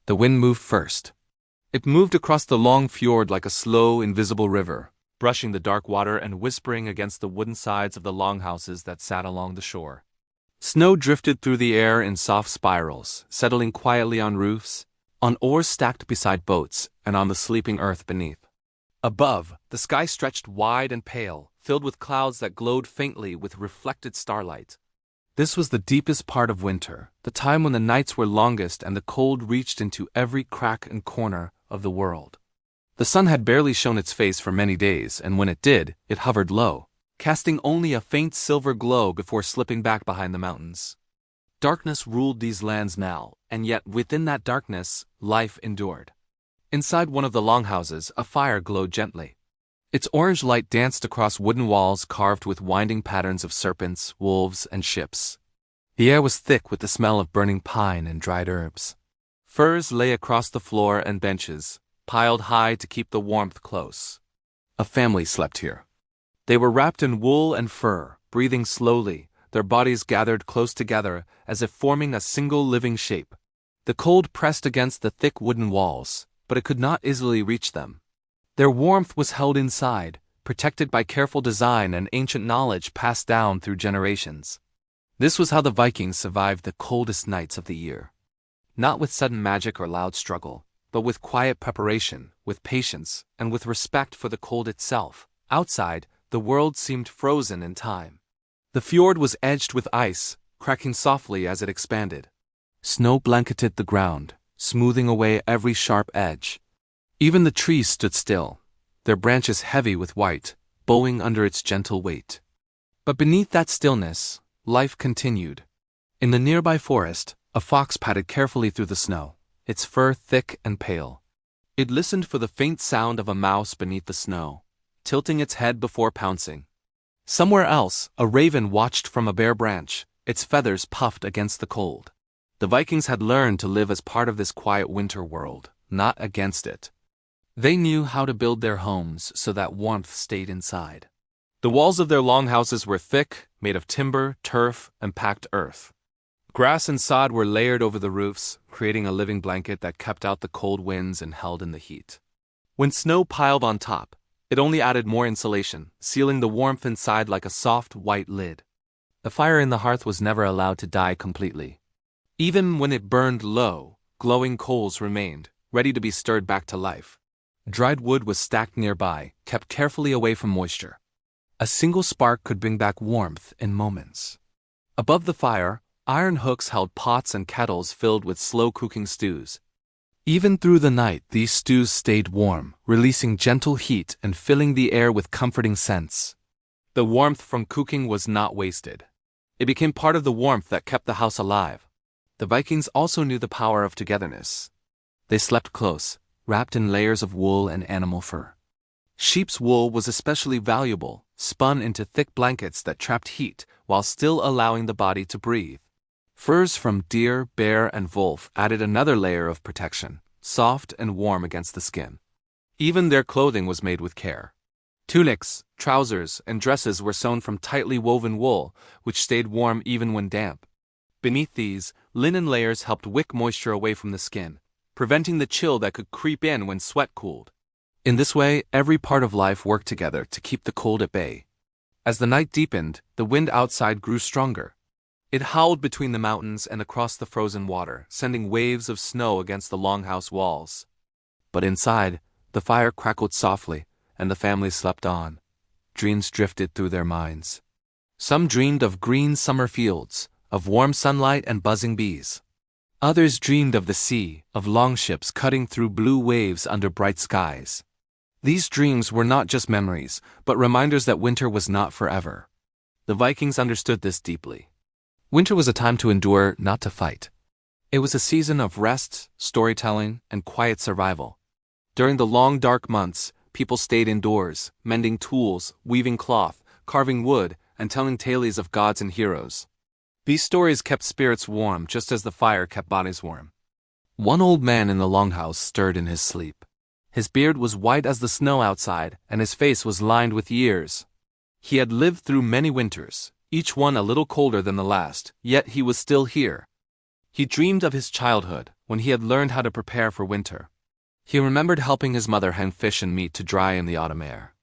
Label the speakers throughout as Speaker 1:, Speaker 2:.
Speaker 1: The wind moved first. It moved across the long fjord like a slow, invisible river, brushing the dark water and whispering against the wooden sides of the longhouses that sat along the shore. Snow drifted through the air in soft spirals, settling quietly on roofs, on oars stacked beside boats, and on the sleeping earth beneath. Above, the sky stretched wide and pale, filled with clouds that glowed faintly with reflected starlight. This was the deepest part of winter, the time when the nights were longest and the cold reached into every crack and corner of the world. The sun had barely shown its face for many days, and when it did, it hovered low, casting only a faint silver glow before slipping back behind the mountains. Darkness ruled these lands now, and yet within that darkness, life endured. Inside one of the longhouses, a fire glowed gently. Its orange light danced across wooden walls carved with winding patterns of serpents, wolves, and ships. The air was thick with the smell of burning pine and dried herbs. Furs lay across the floor and benches, piled high to keep the warmth close. A family slept here. They were wrapped in wool and fur, breathing slowly, their bodies gathered close together as if forming a single living shape. The cold pressed against the thick wooden walls, but it could not easily reach them. Their warmth was held inside, protected by careful design and ancient knowledge passed down through generations. This was how the Vikings survived the coldest nights of the year. Not with sudden magic or loud struggle, but with quiet preparation, with patience, and with respect for the cold itself. Outside, the world seemed frozen in time. The fjord was edged with ice, cracking softly as it expanded. Snow blanketed the ground, smoothing away every sharp edge. Even the trees stood still, their branches heavy with white, bowing under its gentle weight. But beneath that stillness, life continued. In the nearby forest, a fox padded carefully through the snow, its fur thick and pale. It listened for the faint sound of a mouse beneath the snow, tilting its head before pouncing. Somewhere else, a raven watched from a bare branch, its feathers puffed against the cold. The Vikings had learned to live as part of this quiet winter world, not against it. They knew how to build their homes so that warmth stayed inside. The walls of their longhouses were thick, made of timber, turf, and packed earth. Grass and sod were layered over the roofs, creating a living blanket that kept out the cold winds and held in the heat. When snow piled on top, it only added more insulation, sealing the warmth inside like a soft, white lid. The fire in the hearth was never allowed to die completely. Even when it burned low, glowing coals remained, ready to be stirred back to life. Dried wood was stacked nearby, kept carefully away from moisture. A single spark could bring back warmth in moments. Above the fire, iron hooks held pots and kettles filled with slow-cooking stews. Even through the night, these stews stayed warm, releasing gentle heat and filling the air with comforting scents. The warmth from cooking was not wasted. It became part of the warmth that kept the house alive. The Vikings also knew the power of togetherness. They slept close, wrapped in layers of wool and animal fur. Sheep's wool was especially valuable, spun into thick blankets that trapped heat while still allowing the body to breathe. Furs from deer, bear, and wolf added another layer of protection, soft and warm against the skin. Even their clothing was made with care. Tunics, trousers, and dresses were sewn from tightly woven wool, which stayed warm even when damp. Beneath these, linen layers helped wick moisture away from the skin, preventing the chill that could creep in when sweat cooled. In this way, every part of life worked together to keep the cold at bay. As the night deepened, the wind outside grew stronger. It howled between the mountains and across the frozen water, sending waves of snow against the longhouse walls. But inside, the fire crackled softly, and the family slept on. Dreams drifted through their minds. Some dreamed of green summer fields, of warm sunlight and buzzing bees. Others dreamed of the sea, of longships cutting through blue waves under bright skies. These dreams were not just memories, but reminders that winter was not forever. The Vikings understood this deeply. Winter was a time to endure, not to fight. It was a season of rest, storytelling, and quiet survival. During the long dark months, people stayed indoors, mending tools, weaving cloth, carving wood, and telling tales of gods and heroes. These stories kept spirits warm just as the fire kept bodies warm. One old man in the longhouse stirred in his sleep. His beard was white as the snow outside, and his face was lined with years. He had lived through many winters, each one a little colder than the last, yet he was still here. He dreamed of his childhood, when he had learned how to prepare for winter. He remembered helping his mother hang fish and meat to dry in the autumn air.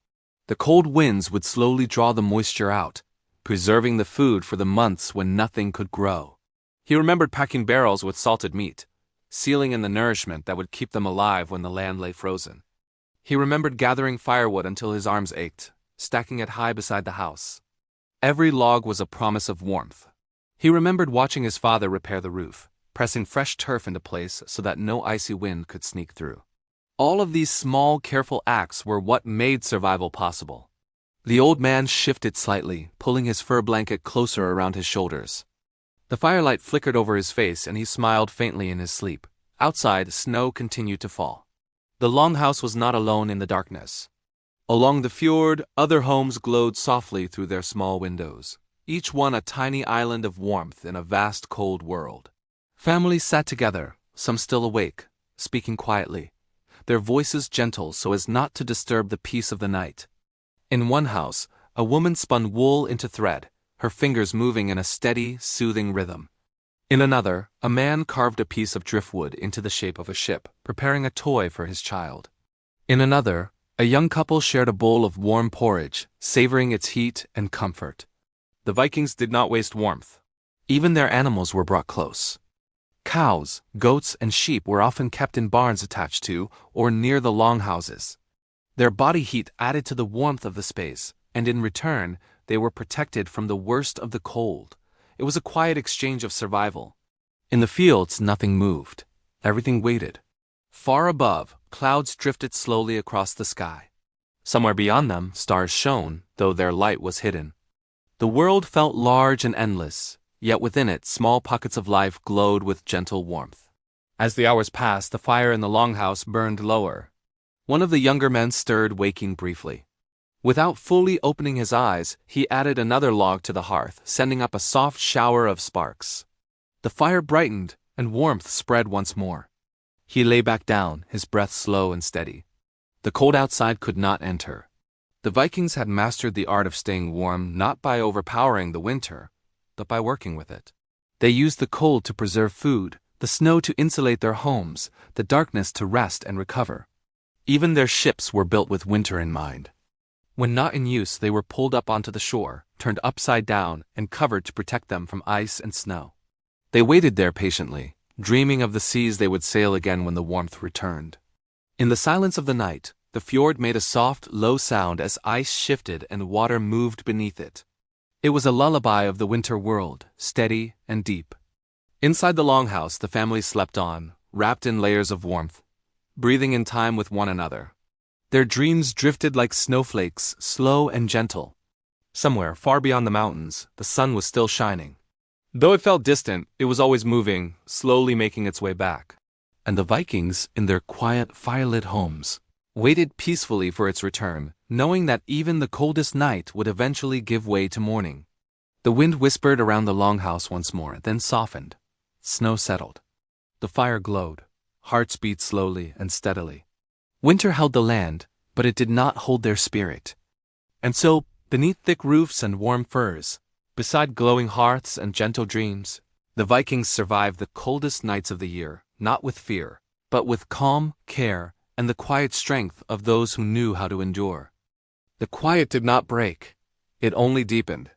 Speaker 1: The cold winds would slowly draw the moisture out, preserving the food for the months when nothing could grow. He remembered packing barrels with salted meat, sealing in the nourishment that would keep them alive when the land lay frozen. He remembered gathering firewood until his arms ached, stacking it high beside the house. Every log was a promise of warmth. He remembered watching his father repair the roof, pressing fresh turf into place so that no icy wind could sneak through. All of these small, careful acts were what made survival possible. The old man shifted slightly, pulling his fur blanket closer around his shoulders. The firelight flickered over his face and he smiled faintly in his sleep. Outside, snow continued to fall. The longhouse was not alone in the darkness. Along the fjord, other homes glowed softly through their small windows, each one a tiny island of warmth in a vast cold world. Families sat together, some still awake, speaking quietly, their voices gentle so as not to disturb the peace of the night. In one house, a woman spun wool into thread, her fingers moving in a steady, soothing rhythm. In another, a man carved a piece of driftwood into the shape of a ship, preparing a toy for his child. In another, a young couple shared a bowl of warm porridge, savoring its heat and comfort. The Vikings did not waste warmth. Even their animals were brought close. Cows, goats, and sheep were often kept in barns attached to or near the longhouses. Their body heat added to the warmth of the space, and in return, they were protected from the worst of the cold. It was a quiet exchange of survival. In the fields, nothing moved. Everything waited. Far above, clouds drifted slowly across the sky. Somewhere beyond them, stars shone, though their light was hidden. The world felt large and endless, yet within it, small pockets of life glowed with gentle warmth. As the hours passed, the fire in the longhouse burned lower. One of the younger men stirred, waking briefly. Without fully opening his eyes, he added another log to the hearth, sending up a soft shower of sparks. The fire brightened, and warmth spread once more. He lay back down, his breath slow and steady. The cold outside could not enter. The Vikings had mastered the art of staying warm not by overpowering the winter, but by working with it. They used the cold to preserve food, the snow to insulate their homes, the darkness to rest and recover. Even their ships were built with winter in mind. When not in use, they were pulled up onto the shore, turned upside down, and covered to protect them from ice and snow. They waited there patiently, dreaming of the seas they would sail again when the warmth returned. In the silence of the night, the fjord made a soft, low sound as ice shifted and water moved beneath it. It was a lullaby of the winter world, steady and deep. Inside the longhouse, the family slept on, wrapped in layers of warmth, breathing in time with one another. Their dreams drifted like snowflakes, slow and gentle. Somewhere, far beyond the mountains, the sun was still shining. Though it felt distant, it was always moving, slowly making its way back. And the Vikings, in their quiet, firelit homes, waited peacefully for its return, knowing that even the coldest night would eventually give way to morning. The wind whispered around the longhouse once more, then softened. Snow settled. The fire glowed. Hearts beat slowly and steadily. Winter held the land, but it did not hold their spirit. And so, beneath thick roofs and warm furs, beside glowing hearths and gentle dreams, the Vikings survived the coldest nights of the year, not with fear, but with calm, care, and the quiet strength of those who knew how to endure. The quiet did not break. It only deepened.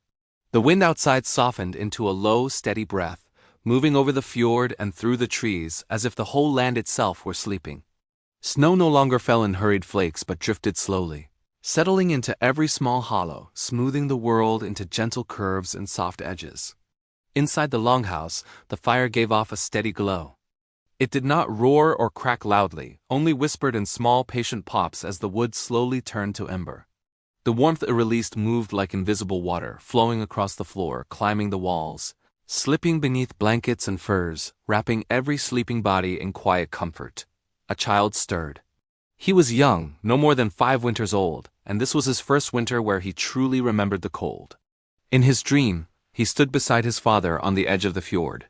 Speaker 1: The wind outside softened into a low, steady breath, moving over the fjord and through the trees as if the whole land itself were sleeping. Snow no longer fell in hurried flakes but drifted slowly, settling into every small hollow, smoothing the world into gentle curves and soft edges. Inside the longhouse, the fire gave off a steady glow. It did not roar or crack loudly, only whispered in small, patient pops as the wood slowly turned to ember. The warmth it released moved like invisible water, flowing across the floor, climbing the walls, slipping beneath blankets and furs, wrapping every sleeping body in quiet comfort. A child stirred. He was young, no more than 5 winters old, and this was his first winter where he truly remembered the cold. In his dream, he stood beside his father on the edge of the fjord.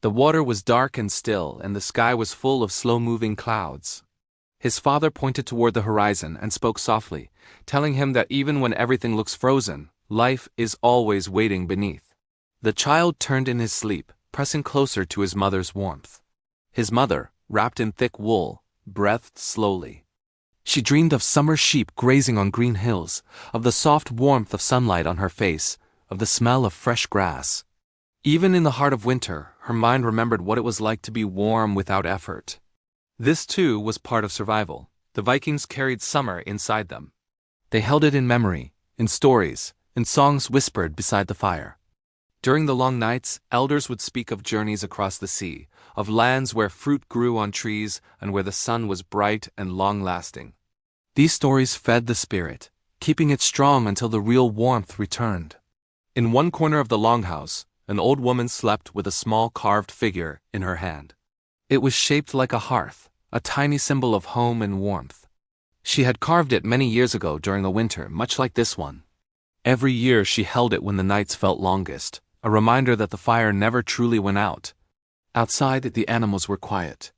Speaker 1: The water was dark and still, and the sky was full of slow-moving clouds. His father pointed toward the horizon and spoke softly, telling him that even when everything looks frozen, life is always waiting beneath. The child turned in his sleep, pressing closer to his mother's warmth. His mother, wrapped in thick wool, breathed slowly. She dreamed of summer sheep grazing on green hills, of the soft warmth of sunlight on her face, of the smell of fresh grass. Even in the heart of winter, her mind remembered what it was like to be warm without effort. This, too, was part of survival. The Vikings carried summer inside them. They held it in memory, in stories, in songs whispered beside the fire. During the long nights, elders would speak of journeys across the sea, of lands where fruit grew on trees and where the sun was bright and long-lasting. These stories fed the spirit, keeping it strong until the real warmth returned. In one corner of the longhouse, an old woman slept with a small carved figure in her hand. It was shaped like a hearth, a tiny symbol of home and warmth. She had carved it many years ago during a winter much like this one. Every year she held it when the nights felt longest, a reminder that the fire never truly went out. Outside, the animals were quiet.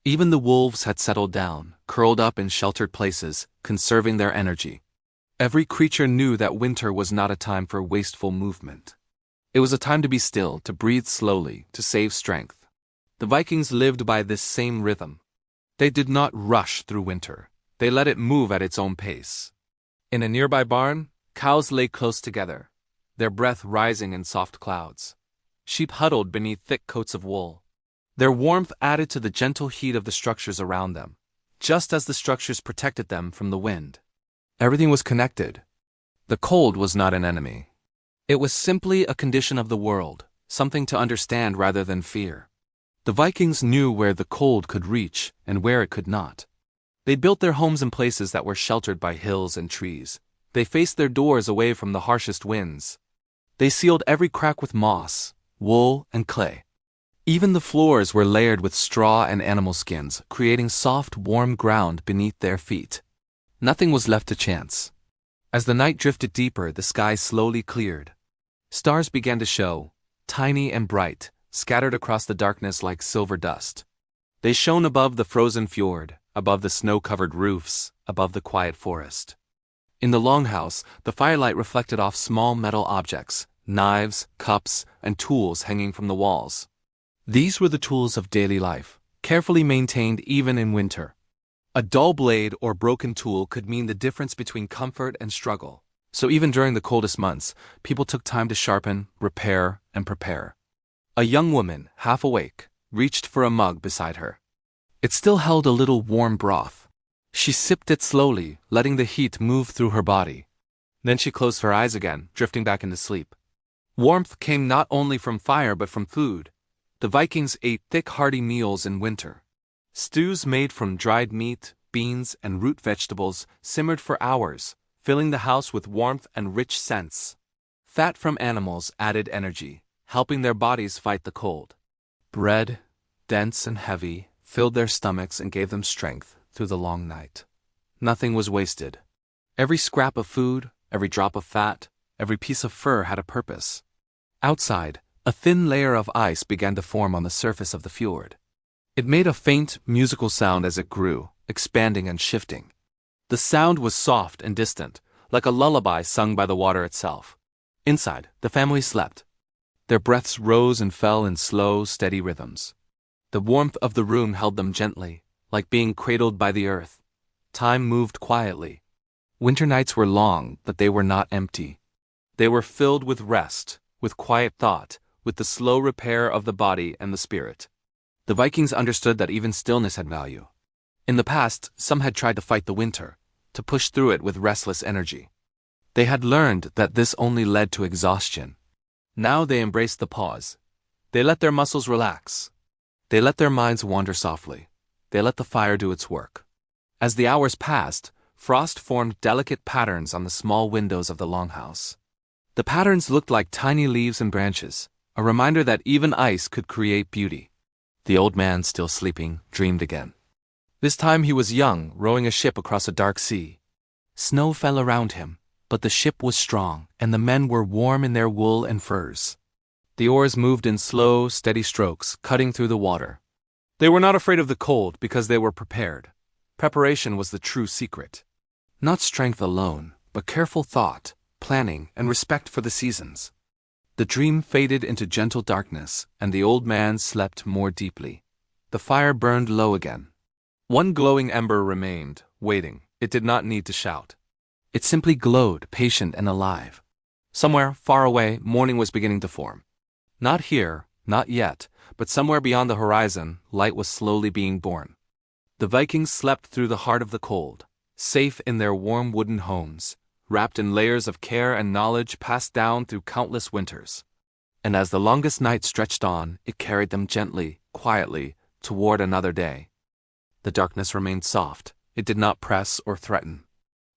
Speaker 1: Even the wolves had settled down, curled up in sheltered places, conserving their energy. Every creature knew that winter was not a time for wasteful movement. It was a time to be still, to breathe slowly, to save strength. The Vikings lived by this same rhythm. They did not rush through winter. They let it move at its own pace. In a nearby barn, cows lay close together, their breath rising in soft clouds. Sheep huddled beneath thick coats of wool. Their warmth added to the gentle heat of the structures around them, just as the structures protected them from the wind. Everything was connected. The cold was not an enemy. It was simply a condition of the world, something to understand rather than fear. The Vikings knew where the cold could reach and where it could not. They built their homes in places that were sheltered by hills and trees. They faced their doors away from the harshest winds. They sealed every crack with moss, wool, and clay. Even the floors were layered with straw and animal skins, creating soft, warm ground beneath their feet. Nothing was left to chance. As the night drifted deeper, the sky slowly cleared. Stars began to show, tiny and bright, scattered across the darkness like silver dust. They shone above the frozen fjord, above the snow-covered roofs, above the quiet forest. In the longhouse, the firelight reflected off small metal objects, knives, cups, and tools hanging from the walls. These were the tools of daily life, carefully maintained even in winter. A dull blade or broken tool could mean the difference between comfort and struggle. So even during the coldest months, people took time to sharpen, repair, and prepare. A young woman, half awake, reached for a mug beside her. It still held a little warm broth. She sipped it slowly, letting the heat move through her body. Then she closed her eyes again, drifting back into sleep. Warmth came not only from fire but from food. The Vikings ate thick, hearty meals in winter. Stews made from dried meat, beans, and root vegetables simmered for hours, filling the house with warmth and rich scents. Fat from animals added energy, helping their bodies fight the cold. Bread, dense and heavy, filled their stomachs and gave them strength through the long night. Nothing was wasted. Every scrap of food, every drop of fat, every piece of fur had a purpose. Outside, a thin layer of ice began to form on the surface of the fjord. It made a faint, musical sound as it grew, expanding and shifting. The sound was soft and distant, like a lullaby sung by the water itself. Inside, the family slept. Their breaths rose and fell in slow, steady rhythms. The warmth of the room held them gently, like being cradled by the earth. Time moved quietly. Winter nights were long, but they were not empty. They were filled with rest, with quiet thought, with the slow repair of the body and the spirit. The Vikings understood that even stillness had value. In the past, some had tried to fight the winter, to push through it with restless energy. They had learned that this only led to exhaustion. Now they embraced the pause. They let their muscles relax. They let their minds wander softly. They let the fire do its work. As the hours passed, frost formed delicate patterns on the small windows of the longhouse. The patterns looked like tiny leaves and branches, a reminder that even ice could create beauty. The old man, still sleeping, dreamed again. This time he was young, rowing a ship across a dark sea. Snow fell around him, but the ship was strong, and the men were warm in their wool and furs. The oars moved in slow, steady strokes, cutting through the water. They were not afraid of the cold because they were prepared. Preparation was the true secret. Not strength alone, but careful thought, planning, and respect for the seasons. The dream faded into gentle darkness, and the old man slept more deeply. The fire burned low again. One glowing ember remained, waiting. It did not need to shout. It simply glowed, patient and alive. Somewhere, far away, morning was beginning to form. Not here, not yet, but somewhere beyond the horizon, light was slowly being born. The Vikings slept through the heart of the cold, safe in their warm wooden homes, wrapped in layers of care and knowledge passed down through countless winters. And as the longest night stretched on, it carried them gently, quietly, toward another day. The darkness remained soft. It did not press or threaten.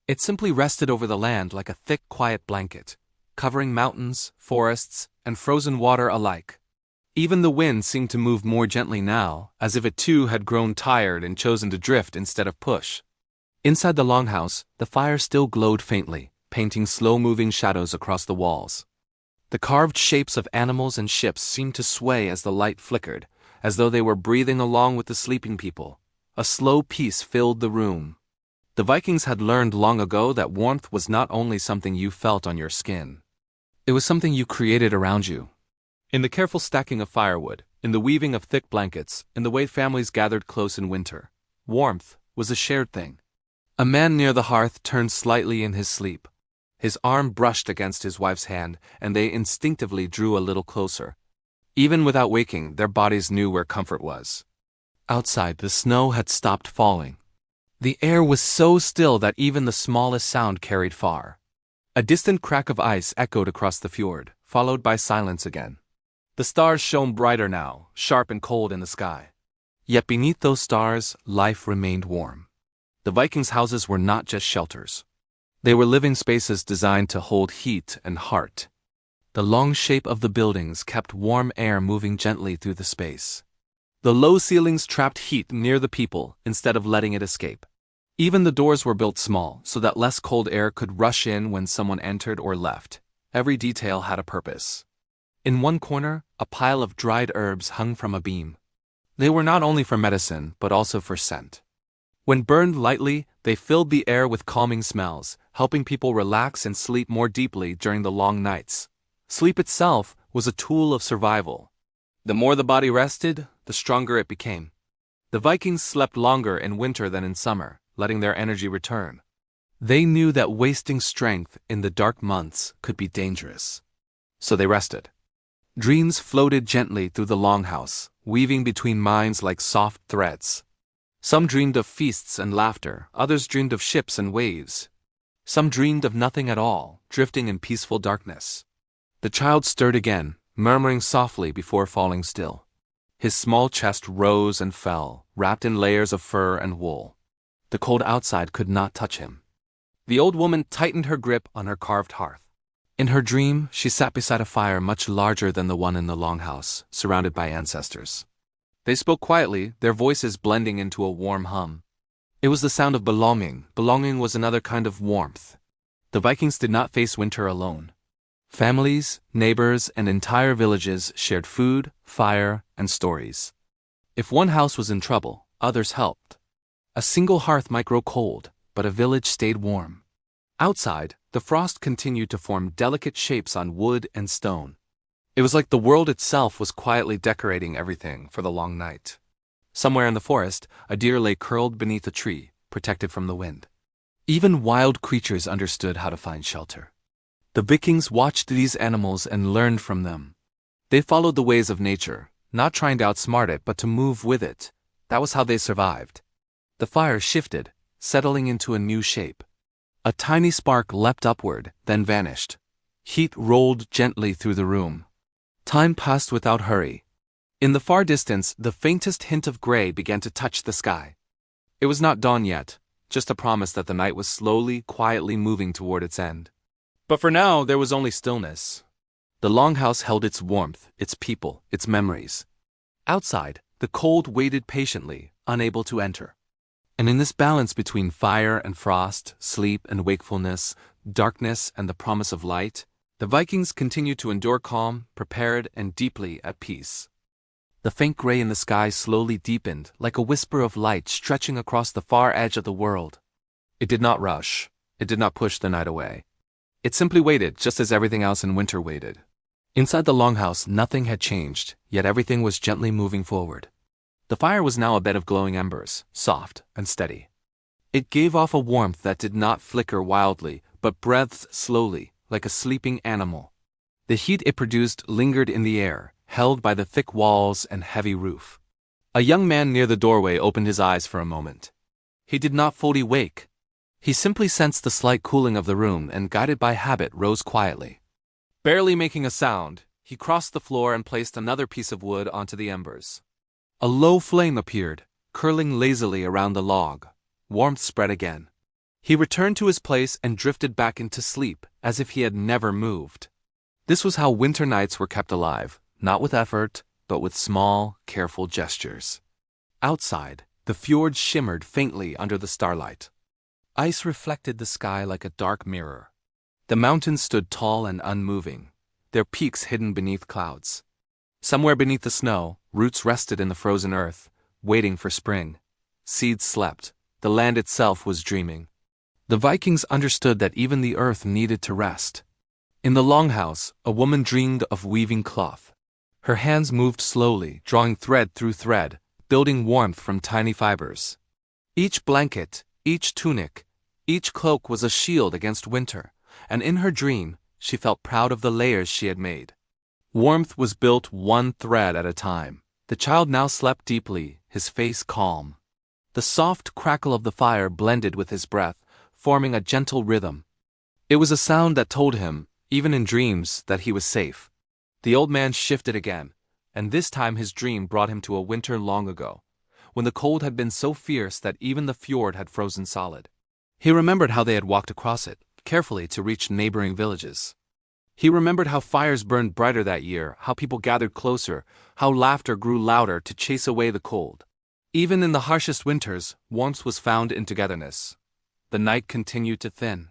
Speaker 1: It simply rested over the land like a thick, quiet blanket, covering mountains, forests, and frozen water alike. Even the wind seemed to move more gently now, as if it too had grown tired and chosen to drift instead of push. Inside the longhouse, the fire still glowed faintly, painting slow-moving shadows across the walls. The carved shapes of animals and ships seemed to sway as the light flickered, as though they were breathing along with the sleeping people. A slow peace filled the room. The Vikings had learned long ago that warmth was not only something you felt on your skin. It was something you created around you. In the careful stacking of firewood, in the weaving of thick blankets, in the way families gathered close in winter, warmth was a shared thing. A man near the hearth turned slightly in his sleep. His arm brushed against his wife's hand, and they instinctively drew a little closer. Even without waking, their bodies knew where comfort was. Outside, the snow had stopped falling. The air was so still that even the smallest sound carried far. A distant crack of ice echoed across the fjord, followed by silence again. The stars shone brighter now, sharp and cold in the sky. Yet beneath those stars, life remained warm. The Vikings' houses were not just shelters. They were living spaces designed to hold heat and heart. The long shape of the buildings kept warm air moving gently through the space. The low ceilings trapped heat near the people instead of letting it escape. Even the doors were built small so that less cold air could rush in when someone entered or left. Every detail had a purpose. In one corner, a pile of dried herbs hung from a beam. They were not only for medicine, but also for scent. When burned lightly, they filled the air with calming smells, helping people relax and sleep more deeply during the long nights. Sleep itself was a tool of survival. The more the body rested, the stronger it became. The Vikings slept longer in winter than in summer, letting their energy return. They knew that wasting strength in the dark months could be dangerous. So they rested. Dreams floated gently through the longhouse, weaving between minds like soft threads. Some dreamed of feasts and laughter, others dreamed of ships and waves. Some dreamed of nothing at all, drifting in peaceful darkness. The child stirred again, murmuring softly before falling still. His small chest rose and fell, wrapped in layers of fur and wool. The cold outside could not touch him. The old woman tightened her grip on her carved hearth. In her dream, she sat beside a fire much larger than the one in the longhouse, surrounded by ancestors. They spoke quietly, their voices blending into a warm hum. It was the sound of belonging. Belonging was another kind of warmth. The Vikings did not face winter alone. Families, neighbors, and entire villages shared food, fire, and stories. If one house was in trouble, others helped. A single hearth might grow cold, but a village stayed warm. Outside, the frost continued to form delicate shapes on wood and stone. It was like the world itself was quietly decorating everything for the long night. Somewhere in the forest, a deer lay curled beneath a tree, protected from the wind. Even wild creatures understood how to find shelter. The Vikings watched these animals and learned from them. They followed the ways of nature, not trying to outsmart it but to move with it. That was how they survived. The fire shifted, settling into a new shape. A tiny spark leapt upward, then vanished. Heat rolled gently through the room. Time passed without hurry. In the far distance, the faintest hint of gray began to touch the sky. It was not dawn yet, just a promise that the night was slowly, quietly moving toward its end. But for now, there was only stillness. The longhouse held its warmth, its people, its memories. Outside, the cold waited patiently, unable to enter. And in this balance between fire and frost, sleep and wakefulness, darkness and the promise of light, the Vikings continued to endure calm, prepared, and deeply at peace. The faint gray in the sky slowly deepened, like a whisper of light stretching across the far edge of the world. It did not rush. It did not push the night away. It simply waited, just as everything else in winter waited. Inside the longhouse, nothing had changed, yet everything was gently moving forward. The fire was now a bed of glowing embers, soft and steady. It gave off a warmth that did not flicker wildly, but breathed slowly, like a sleeping animal. The heat it produced lingered in the air, held by the thick walls and heavy roof. A young man near the doorway opened his eyes for a moment. He did not fully wake. He simply sensed the slight cooling of the room and, guided by habit, rose quietly. Barely making a sound, he crossed the floor and placed another piece of wood onto the embers. A low flame appeared, curling lazily around the log. Warmth spread again. He returned to his place and drifted back into sleep, as if he had never moved. This was how winter nights were kept alive, not with effort, but with small, careful gestures. Outside, the fjord shimmered faintly under the starlight. Ice reflected the sky like a dark mirror. The mountains stood tall and unmoving, their peaks hidden beneath clouds. Somewhere beneath the snow, roots rested in the frozen earth, waiting for spring. Seeds slept. The land itself was dreaming. The Vikings understood that even the earth needed to rest. In the longhouse, a woman dreamed of weaving cloth. Her hands moved slowly, drawing thread through thread, building warmth from tiny fibers. Each blanket, each tunic, each cloak was a shield against winter, and in her dream, she felt proud of the layers she had made. Warmth was built one thread at a time. The child now slept deeply, his face calm. The soft crackle of the fire blended with his breath, forming a gentle rhythm. It was a sound that told him, even in dreams, that he was safe. The old man shifted again, and this time his dream brought him to a winter long ago, when the cold had been so fierce that even the fjord had frozen solid. He remembered how they had walked across it, carefully to reach neighboring villages. He remembered how fires burned brighter that year, how people gathered closer, how laughter grew louder to chase away the cold. Even in the harshest winters, warmth was found in togetherness. The night continued to thin.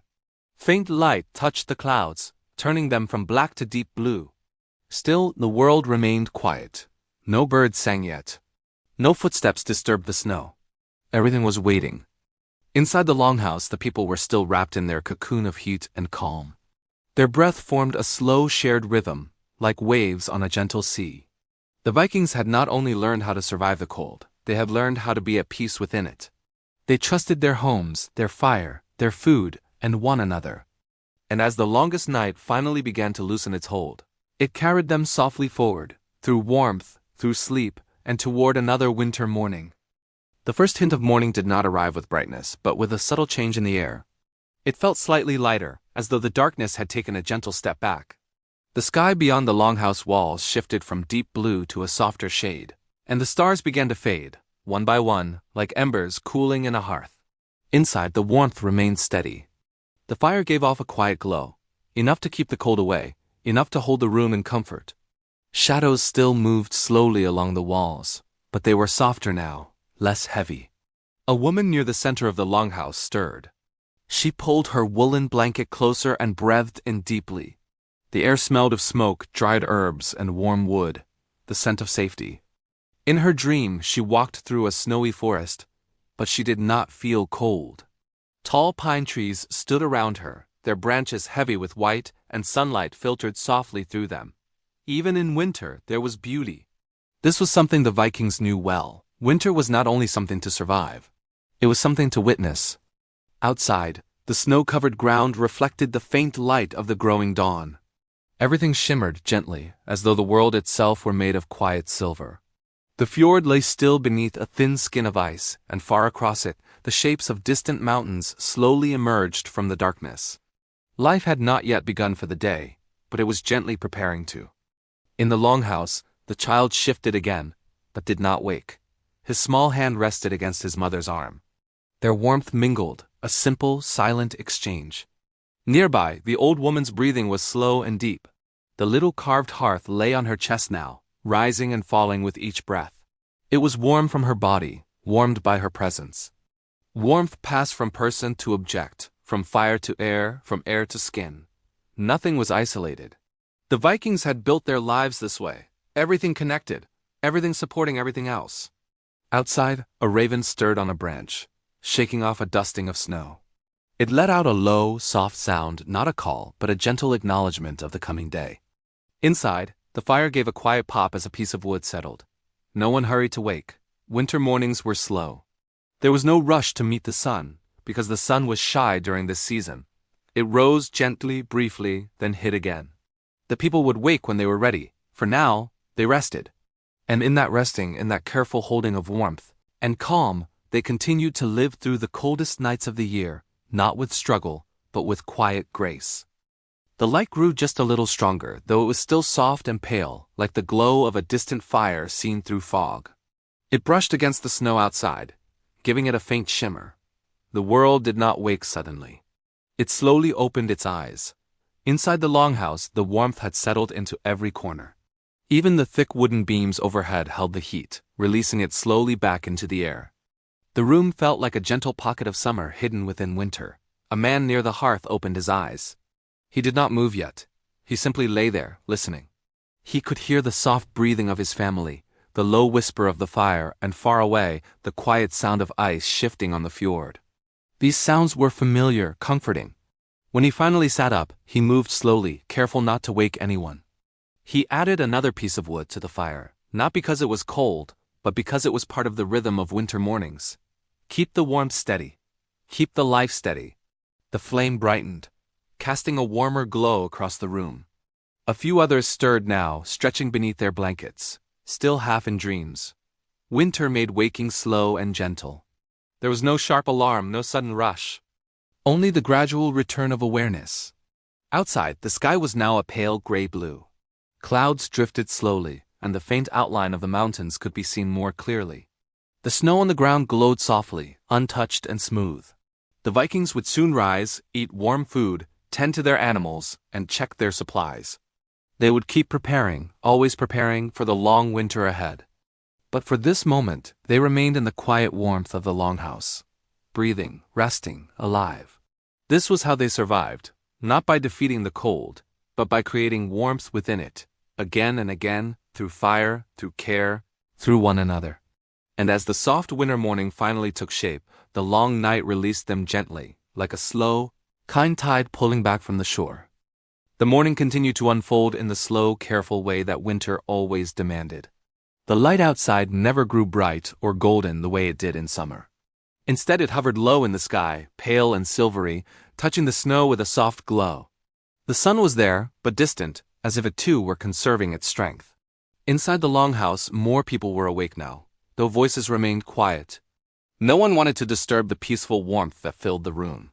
Speaker 1: Faint light touched the clouds, turning them from black to deep blue. Still, the world remained quiet. No birds sang yet. No footsteps disturbed the snow. Everything was waiting. Inside the longhouse, the people were still wrapped in their cocoon of heat and calm. Their breath formed a slow, shared rhythm, like waves on a gentle sea. The Vikings had not only learned how to survive the cold, they had learned how to be at peace within it. They trusted their homes, their fire, their food, and one another. And as the longest night finally began to loosen its hold, it carried them softly forward, through warmth, through sleep, and toward another winter morning. The first hint of morning did not arrive with brightness, but with a subtle change in the air. It felt slightly lighter, as though the darkness had taken a gentle step back. The sky beyond the longhouse walls shifted from deep blue to a softer shade, and the stars began to fade, one by one, like embers cooling in a hearth. Inside, the warmth remained steady. The fire gave off a quiet glow, enough to keep the cold away, enough to hold the room in comfort. Shadows still moved slowly along the walls, but they were softer now, less heavy. A woman near the center of the longhouse stirred. She pulled her woolen blanket closer and breathed in deeply. The air smelled of smoke, dried herbs, and warm wood, the scent of safety. In her dream, she walked through a snowy forest, but she did not feel cold. Tall pine trees stood around her, their branches heavy with white, and sunlight filtered softly through them. Even in winter, there was beauty. This was something the Vikings knew well. Winter was not only something to survive. It was something to witness. Outside, the snow-covered ground reflected the faint light of the growing dawn. Everything shimmered gently, as though the world itself were made of quiet silver. The fjord lay still beneath a thin skin of ice, and far across it, the shapes of distant mountains slowly emerged from the darkness. Life had not yet begun for the day, but it was gently preparing to. In the longhouse, the child shifted again, but did not wake. His small hand rested against his mother's arm. Their warmth mingled, a simple, silent exchange. Nearby, the old woman's breathing was slow and deep. The little carved hearth lay on her chest now, rising and falling with each breath. It was warm from her body, warmed by her presence. Warmth passed from person to object, from fire to air, from air to skin. Nothing was isolated. The Vikings had built their lives this way, everything connected, everything supporting everything else. Outside, a raven stirred on a branch, shaking off a dusting of snow. It let out a low, soft sound, not a call, but a gentle acknowledgement of the coming day. Inside, the fire gave a quiet pop as a piece of wood settled. No one hurried to wake. Winter mornings were slow. There was no rush to meet the sun, because the sun was shy during this season. It rose gently, briefly, then hid again. The people would wake when they were ready. For now, they rested. And in that resting, in that careful holding of warmth and calm, they continued to live through the coldest nights of the year, not with struggle, but with quiet grace. The light grew just a little stronger, though it was still soft and pale, like the glow of a distant fire seen through fog. It brushed against the snow outside, giving it a faint shimmer. The world did not wake suddenly. It slowly opened its eyes. Inside the longhouse, the warmth had settled into every corner. Even the thick wooden beams overhead held the heat, releasing it slowly back into the air. The room felt like a gentle pocket of summer hidden within winter. A man near the hearth opened his eyes. He did not move yet. He simply lay there, listening. He could hear the soft breathing of his family, the low whisper of the fire, and far away, the quiet sound of ice shifting on the fjord. These sounds were familiar, comforting. When he finally sat up, he moved slowly, careful not to wake anyone. He added another piece of wood to the fire, not because it was cold, but because it was part of the rhythm of winter mornings. Keep the warmth steady. Keep the life steady. The flame brightened, casting a warmer glow across the room. A few others stirred now, stretching beneath their blankets, still half in dreams. Winter made waking slow and gentle. There was no sharp alarm, no sudden rush. Only the gradual return of awareness. Outside, the sky was now a pale gray blue. Clouds drifted slowly, and the faint outline of the mountains could be seen more clearly. The snow on the ground glowed softly, untouched and smooth. The Vikings would soon rise, eat warm food, tend to their animals, and check their supplies. They would keep preparing, always preparing for the long winter ahead. But for this moment, they remained in the quiet warmth of the longhouse, breathing, resting, alive. This was how they survived, not by defeating the cold, but by creating warmth within it, again and again, through fire, through care, through one another. And as the soft winter morning finally took shape, the long night released them gently, like a slow, kind tide pulling back from the shore. The morning continued to unfold in the slow, careful way that winter always demanded. The light outside never grew bright or golden the way it did in summer. Instead, it hovered low in the sky, pale and silvery, touching the snow with a soft glow. The sun was there, but distant, as if it too were conserving its strength. Inside the longhouse, more people were awake now, though voices remained quiet. No one wanted to disturb the peaceful warmth that filled the room.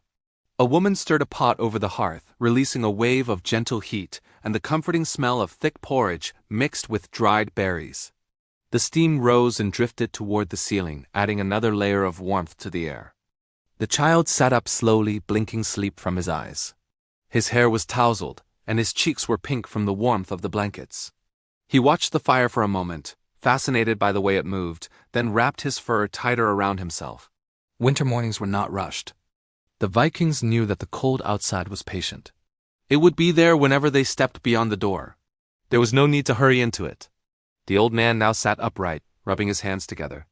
Speaker 1: A woman stirred a pot over the hearth, releasing a wave of gentle heat and the comforting smell of thick porridge mixed with dried berries. The steam rose and drifted toward the ceiling, adding another layer of warmth to the air. The child sat up slowly, blinking sleep from his eyes. His hair was tousled, and his cheeks were pink from the warmth of the blankets. He watched the fire for a moment, fascinated by the way it moved, then wrapped his fur tighter around himself. Winter mornings were not rushed. The Vikings knew that the cold outside was patient. It would be there whenever they stepped beyond the door. There was no need to hurry into it. The old man now sat upright, rubbing his hands together.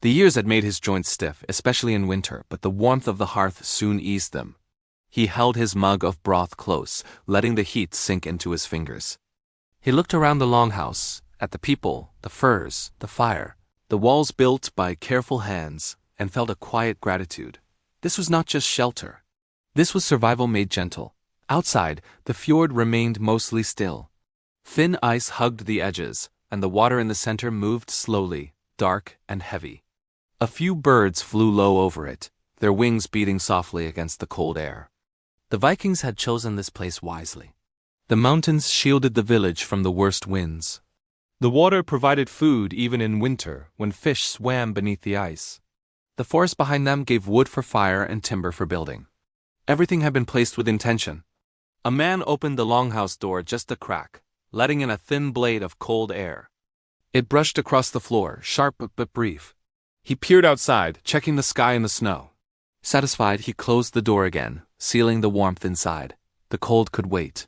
Speaker 1: The years had made his joints stiff, especially in winter, but the warmth of the hearth soon eased them. He held his mug of broth close, letting the heat sink into his fingers. He looked around the longhouse, at the people, the furs, the fire, the walls built by careful hands, and felt a quiet gratitude. This was not just shelter. This was survival made gentle. Outside, the fjord remained mostly still. Thin ice hugged the edges, and the water in the center moved slowly, dark and heavy. A few birds flew low over it, their wings beating softly against the cold air. The Vikings had chosen this place wisely. The mountains shielded the village from the worst winds. The water provided food even in winter, when fish swam beneath the ice. The forest behind them gave wood for fire and timber for building. Everything had been placed with intention. A man opened the longhouse door just a crack, letting in a thin blade of cold air. It brushed across the floor, sharp but brief. He peered outside, checking the sky and the snow. Satisfied, he closed the door again, sealing the warmth inside. The cold could wait.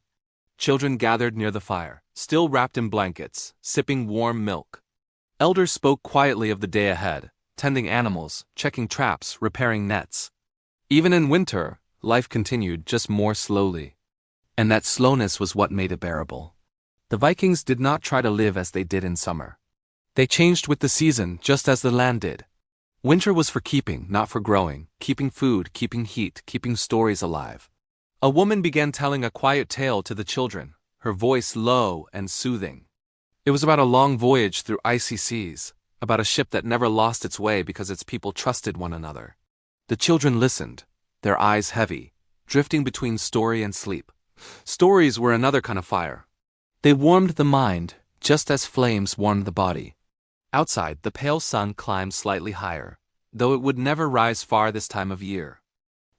Speaker 1: Children gathered near the fire, still wrapped in blankets, sipping warm milk. Elders spoke quietly of the day ahead, tending animals, checking traps, repairing nets. Even in winter, life continued, just more slowly. And that slowness was what made it bearable. The Vikings did not try to live as they did in summer. They changed with the season, just as the land did. Winter was for keeping, not for growing, keeping food, keeping heat, keeping stories alive. A woman began telling a quiet tale to the children, her voice low and soothing. It was about a long voyage through icy seas, about a ship that never lost its way because its people trusted one another. The children listened, their eyes heavy, drifting between story and sleep. Stories were another kind of fire. They warmed the mind, just as flames warmed the body. Outside, the pale sun climbed slightly higher, though it would never rise far this time of year.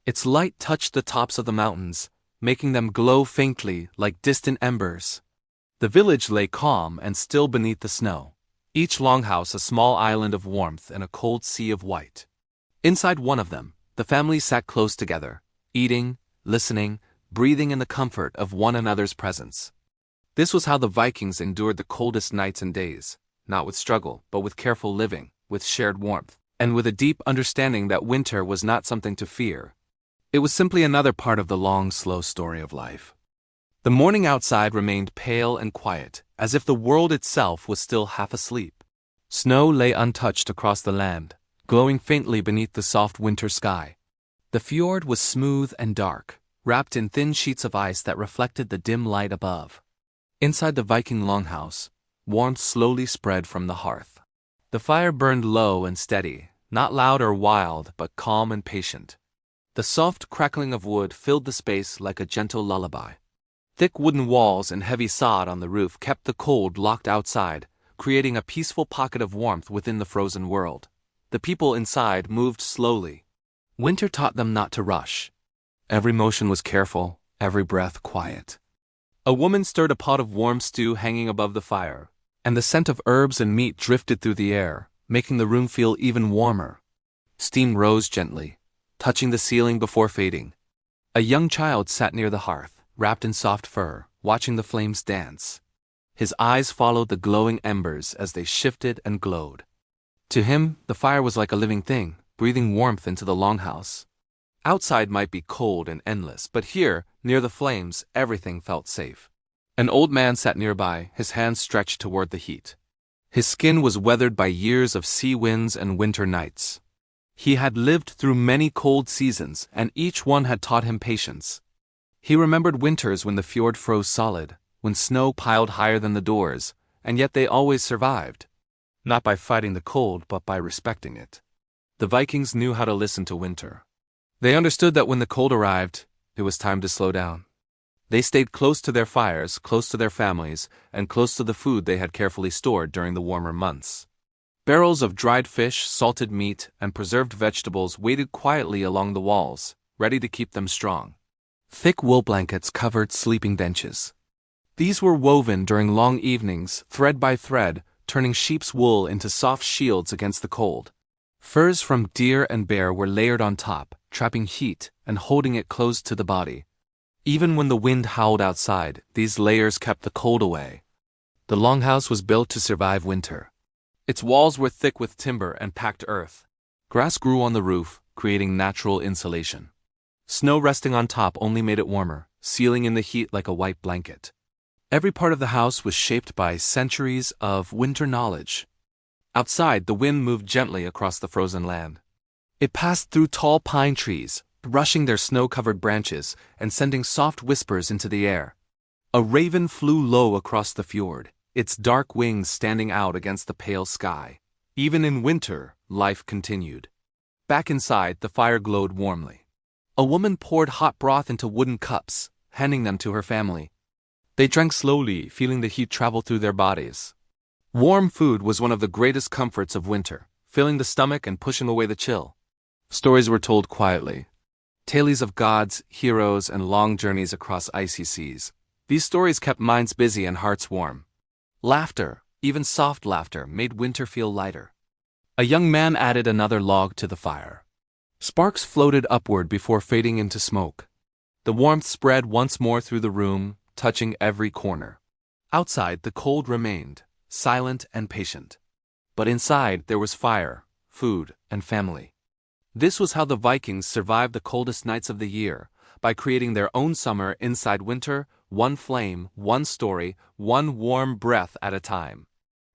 Speaker 1: Its light touched the tops of the mountains, making them glow faintly like distant embers. The village lay calm and still beneath the snow, each longhouse a small island of warmth in a cold sea of white. Inside one of them, the family sat close together, eating, listening, breathing in the comfort of one another's presence. This was how the Vikings endured the coldest nights and days, not with struggle, but with careful living, with shared warmth, and with a deep understanding that winter was not something to fear. It was simply another part of the long, slow story of life. The morning outside remained pale and quiet, as if the world itself was still half asleep. Snow lay untouched across the land, glowing faintly beneath the soft winter sky. The fjord was smooth and dark, wrapped in thin sheets of ice that reflected the dim light above. Inside the Viking longhouse, warmth slowly spread from the hearth. The fire burned low and steady, not loud or wild, but calm and patient. The soft crackling of wood filled the space like a gentle lullaby. Thick wooden walls and heavy sod on the roof kept the cold locked outside, creating a peaceful pocket of warmth within the frozen world. The people inside moved slowly. Winter taught them not to rush. Every motion was careful, every breath quiet. A woman stirred a pot of warm stew hanging above the fire, and the scent of herbs and meat drifted through the air, making the room feel even warmer. Steam rose gently, touching the ceiling before fading. A young child sat near the hearth, wrapped in soft fur, watching the flames dance. His eyes followed the glowing embers as they shifted and glowed. To him, the fire was like a living thing, breathing warmth into the longhouse. Outside might be cold and endless, but here, near the flames, everything felt safe. An old man sat nearby, his hands stretched toward the heat. His skin was weathered by years of sea winds and winter nights. He had lived through many cold seasons, and each one had taught him patience. He remembered winters when the fjord froze solid, when snow piled higher than the doors, and yet they always survived. Not by fighting the cold, but by respecting it. The Vikings knew how to listen to winter. They understood that when the cold arrived, it was time to slow down. They stayed close to their fires, close to their families, and close to the food they had carefully stored during the warmer months. Barrels of dried fish, salted meat, and preserved vegetables waited quietly along the walls, ready to keep them strong. Thick wool blankets covered sleeping benches. These were woven during long evenings, thread by thread, turning sheep's wool into soft shields against the cold. Furs from deer and bear were layered on top, trapping heat and holding it close to the body. Even when the wind howled outside, these layers kept the cold away. The longhouse was built to survive winter. Its walls were thick with timber and packed earth. Grass grew on the roof, creating natural insulation. Snow resting on top only made it warmer, sealing in the heat like a white blanket. Every part of the house was shaped by centuries of winter knowledge. Outside, the wind moved gently across the frozen land. It passed through tall pine trees, brushing their snow-covered branches and sending soft whispers into the air. A raven flew low across the fjord, its dark wings standing out against the pale sky. Even in winter, life continued. Back inside, the fire glowed warmly. A woman poured hot broth into wooden cups, handing them to her family. They drank slowly, feeling the heat travel through their bodies. Warm food was one of the greatest comforts of winter, filling the stomach and pushing away the chill. Stories were told quietly. Tales of gods, heroes, and long journeys across icy seas. These stories kept minds busy and hearts warm. Laughter, even soft laughter, made winter feel lighter. A young man added another log to the fire. Sparks floated upward before fading into smoke. The warmth spread once more through the room, touching every corner. Outside, the cold remained, silent and patient. But inside, there was fire, food, and family. This was how the Vikings survived the coldest nights of the year, by creating their own summer inside winter, one flame, one story, one warm breath at a time.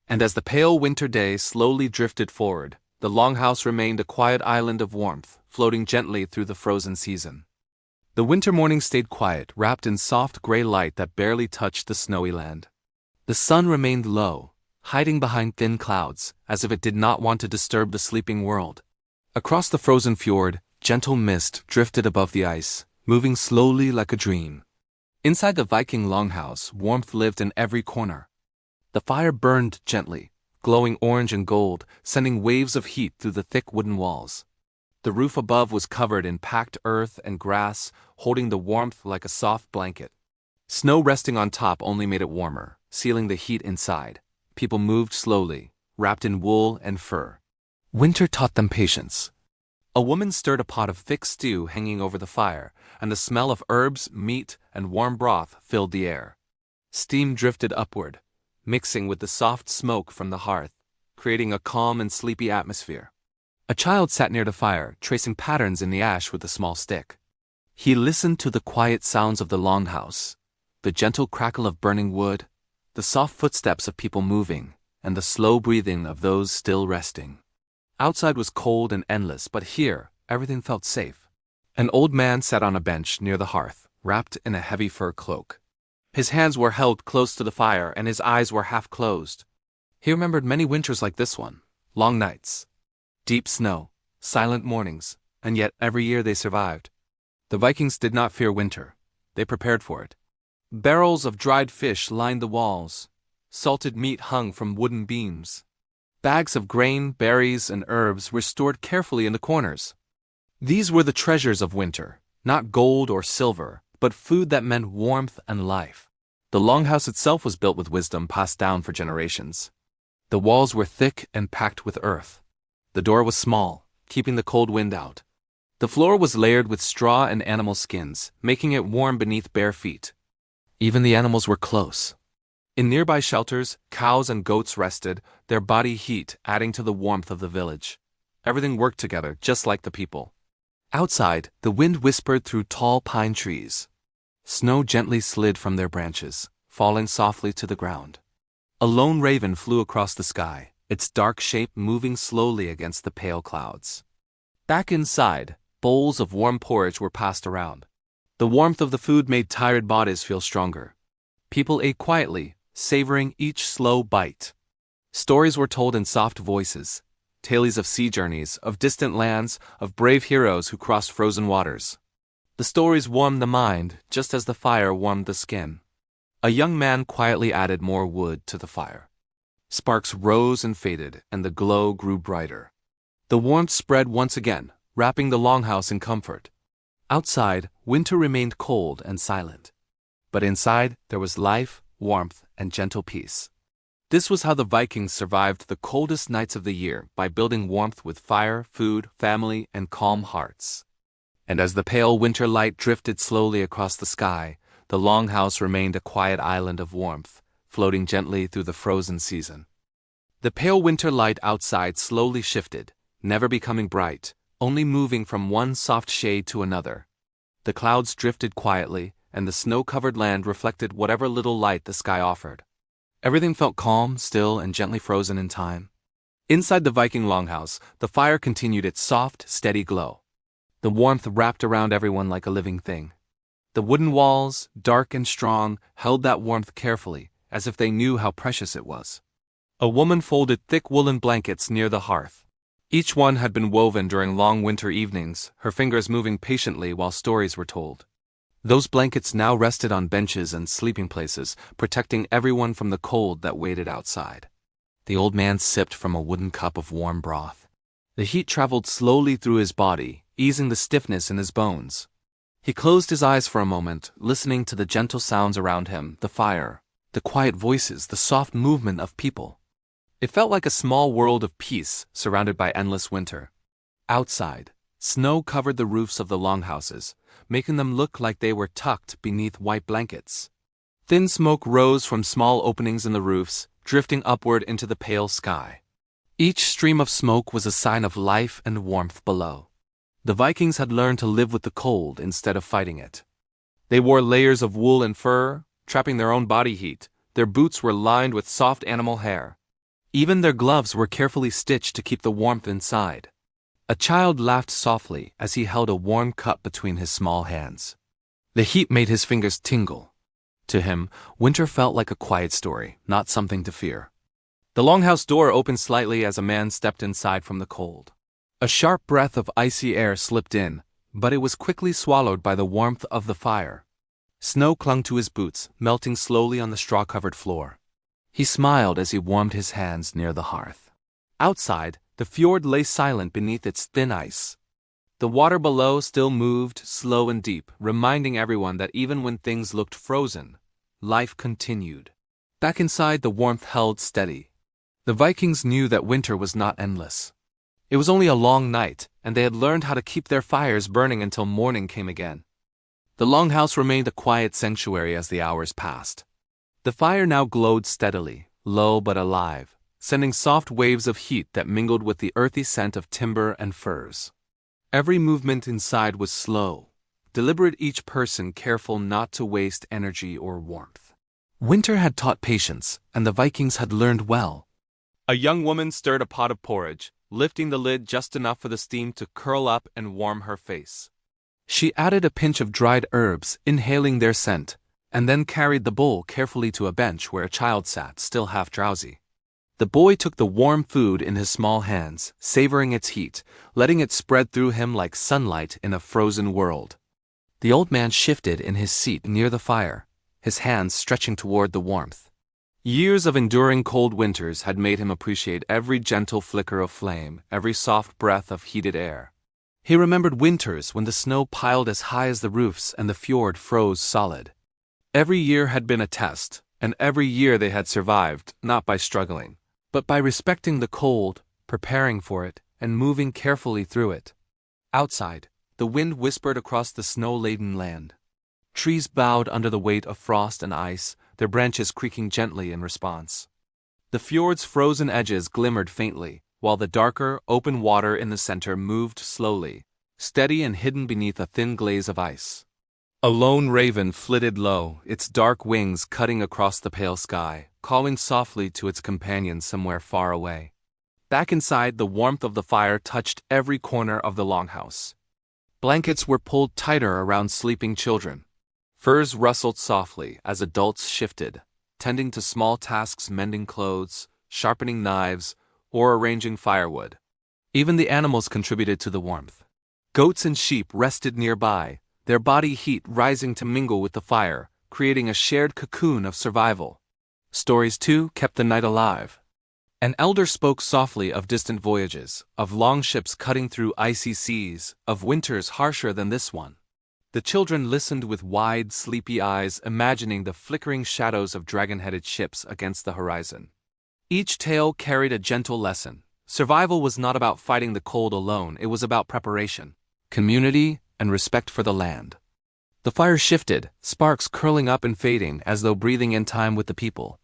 Speaker 1: And as the pale winter day slowly drifted forward, the longhouse remained a quiet island of warmth, floating gently through the frozen season. The winter morning stayed quiet, wrapped in soft gray light that barely touched the snowy land. The sun remained low, hiding behind thin clouds, as if it did not want to disturb the sleeping world. Across the frozen fjord, gentle mist drifted above the ice, moving slowly like a dream. Inside the Viking longhouse, warmth lived in every corner. The fire burned gently, glowing orange and gold, sending waves of heat through the thick wooden walls. The roof above was covered in packed earth and grass, holding the warmth like a soft blanket. Snow resting on top only made it warmer, sealing the heat inside. People moved slowly, wrapped in wool and fur. Winter taught them patience. A woman stirred a pot of thick stew hanging over the fire, and the smell of herbs, meat, and warm broth filled the air. Steam drifted upward, mixing with the soft smoke from the hearth, creating a calm and sleepy atmosphere. A child sat near the fire, tracing patterns in the ash with a small stick. He listened to the quiet sounds of the longhouse, the gentle crackle of burning wood, the soft footsteps of people moving, and the slow breathing of those still resting. Outside was cold and endless, but here, everything felt safe. An old man sat on a bench near the hearth, wrapped in a heavy fur cloak. His hands were held close to the fire, and his eyes were half closed. He remembered many winters like this one, long nights, deep snow, silent mornings, and yet every year they survived. The Vikings did not fear winter. They prepared for it. Barrels of dried fish lined the walls. Salted meat hung from wooden beams. Bags of grain, berries, and herbs were stored carefully in the corners. These were the treasures of winter, not gold or silver, but food that meant warmth and life. The longhouse itself was built with wisdom passed down for generations. The walls were thick and packed with earth. The door was small, keeping the cold wind out. The floor was layered with straw and animal skins, making it warm beneath bare feet. Even the animals were close. In nearby shelters, cows and goats rested, their body heat adding to the warmth of the village. Everything worked together, just like the people. Outside, the wind whispered through tall pine trees. Snow gently slid from their branches, falling softly to the ground. A lone raven flew across the sky, its dark shape moving slowly against the pale clouds. Back inside, bowls of warm porridge were passed around. The warmth of the food made tired bodies feel stronger. People ate quietly, savoring each slow bite. Stories were told in soft voices, tales of sea journeys, of distant lands, of brave heroes who crossed frozen waters. The stories warmed the mind, just as the fire warmed the skin. A young man quietly added more wood to the fire. Sparks rose and faded, and the glow grew brighter. The warmth spread once again, wrapping the longhouse in comfort. Outside, winter remained cold and silent. But inside, there was life, warmth, and gentle peace. This was how the Vikings survived the coldest nights of the year, by building warmth with fire, food, family, and calm hearts. And as the pale winter light drifted slowly across the sky, the longhouse remained a quiet island of warmth, floating gently through the frozen season. The pale winter light outside slowly shifted, never becoming bright, only moving from one soft shade to another. The clouds drifted quietly, and the snow-covered land reflected whatever little light the sky offered. Everything felt calm, still, and gently frozen in time. Inside the Viking longhouse, the fire continued its soft, steady glow. The warmth wrapped around everyone like a living thing. The wooden walls, dark and strong, held that warmth carefully, as if they knew how precious it was. A woman folded thick woolen blankets near the hearth. Each one had been woven during long winter evenings, her fingers moving patiently while stories were told. Those blankets now rested on benches and sleeping places, protecting everyone from the cold that waited outside. The old man sipped from a wooden cup of warm broth. The heat traveled slowly through his body, easing the stiffness in his bones. He closed his eyes for a moment, listening to the gentle sounds around him, the fire, the quiet voices, the soft movement of people. It felt like a small world of peace, surrounded by endless winter. Outside, snow covered the roofs of the longhouses, making them look like they were tucked beneath white blankets. Thin smoke rose from small openings in the roofs, drifting upward into the pale sky. Each stream of smoke was a sign of life and warmth below. The Vikings had learned to live with the cold instead of fighting it. They wore layers of wool and fur, trapping their own body heat. Their boots were lined with soft animal hair. Even their gloves were carefully stitched to keep the warmth inside. A child laughed softly as he held a warm cup between his small hands. The heat made his fingers tingle. To him, winter felt like a quiet story, not something to fear. The longhouse door opened slightly as a man stepped inside from the cold. A sharp breath of icy air slipped in, but it was quickly swallowed by the warmth of the fire. Snow clung to his boots, melting slowly on the straw-covered floor. He smiled as he warmed his hands near the hearth. Outside, the fjord lay silent beneath its thin ice. The water below still moved, slow and deep, reminding everyone that even when things looked frozen, life continued. Back inside, the warmth held steady. The Vikings knew that winter was not endless. It was only a long night, and they had learned how to keep their fires burning until morning came again. The longhouse remained a quiet sanctuary as the hours passed. The fire now glowed steadily, low but alive, sending soft waves of heat that mingled with the earthy scent of timber and furs. Every movement inside was slow, deliberate, each person careful not to waste energy or warmth. Winter had taught patience, and the Vikings had learned well. A young woman stirred a pot of porridge, lifting the lid just enough for the steam to curl up and warm her face. She added a pinch of dried herbs, inhaling their scent, and then carried the bowl carefully to a bench where a child sat, still half drowsy. The boy took the warm food in his small hands, savoring its heat, letting it spread through him like sunlight in a frozen world. The old man shifted in his seat near the fire, his hands stretching toward the warmth. Years of enduring cold winters had made him appreciate every gentle flicker of flame, every soft breath of heated air. He remembered winters when the snow piled as high as the roofs and the fjord froze solid. Every year had been a test, and every year they had survived, not by struggling, but by respecting the cold, preparing for it, and moving carefully through it. Outside, the wind whispered across the snow-laden land. Trees bowed under the weight of frost and ice, their branches creaking gently in response. The fjord's frozen edges glimmered faintly, while the darker, open water in the center moved slowly, steady and hidden beneath a thin glaze of ice. A lone raven flitted low, its dark wings cutting across the pale sky, calling softly to its companions somewhere far away. Back inside, the warmth of the fire touched every corner of the longhouse. Blankets were pulled tighter around sleeping children. Furs rustled softly as adults shifted, tending to small tasks, mending clothes, sharpening knives, or arranging firewood. Even the animals contributed to the warmth. Goats and sheep rested nearby, their body heat rising to mingle with the fire, creating a shared cocoon of survival. Stories, too, kept the night alive. An elder spoke softly of distant voyages, of long ships cutting through icy seas, of winters harsher than this one. The children listened with wide, sleepy eyes, imagining the flickering shadows of dragon-headed ships against the horizon. Each tale carried a gentle lesson. Survival was not about fighting the cold alone, it was about preparation, community, and respect for the land. The fire shifted, sparks curling up and fading as though breathing in time with the people.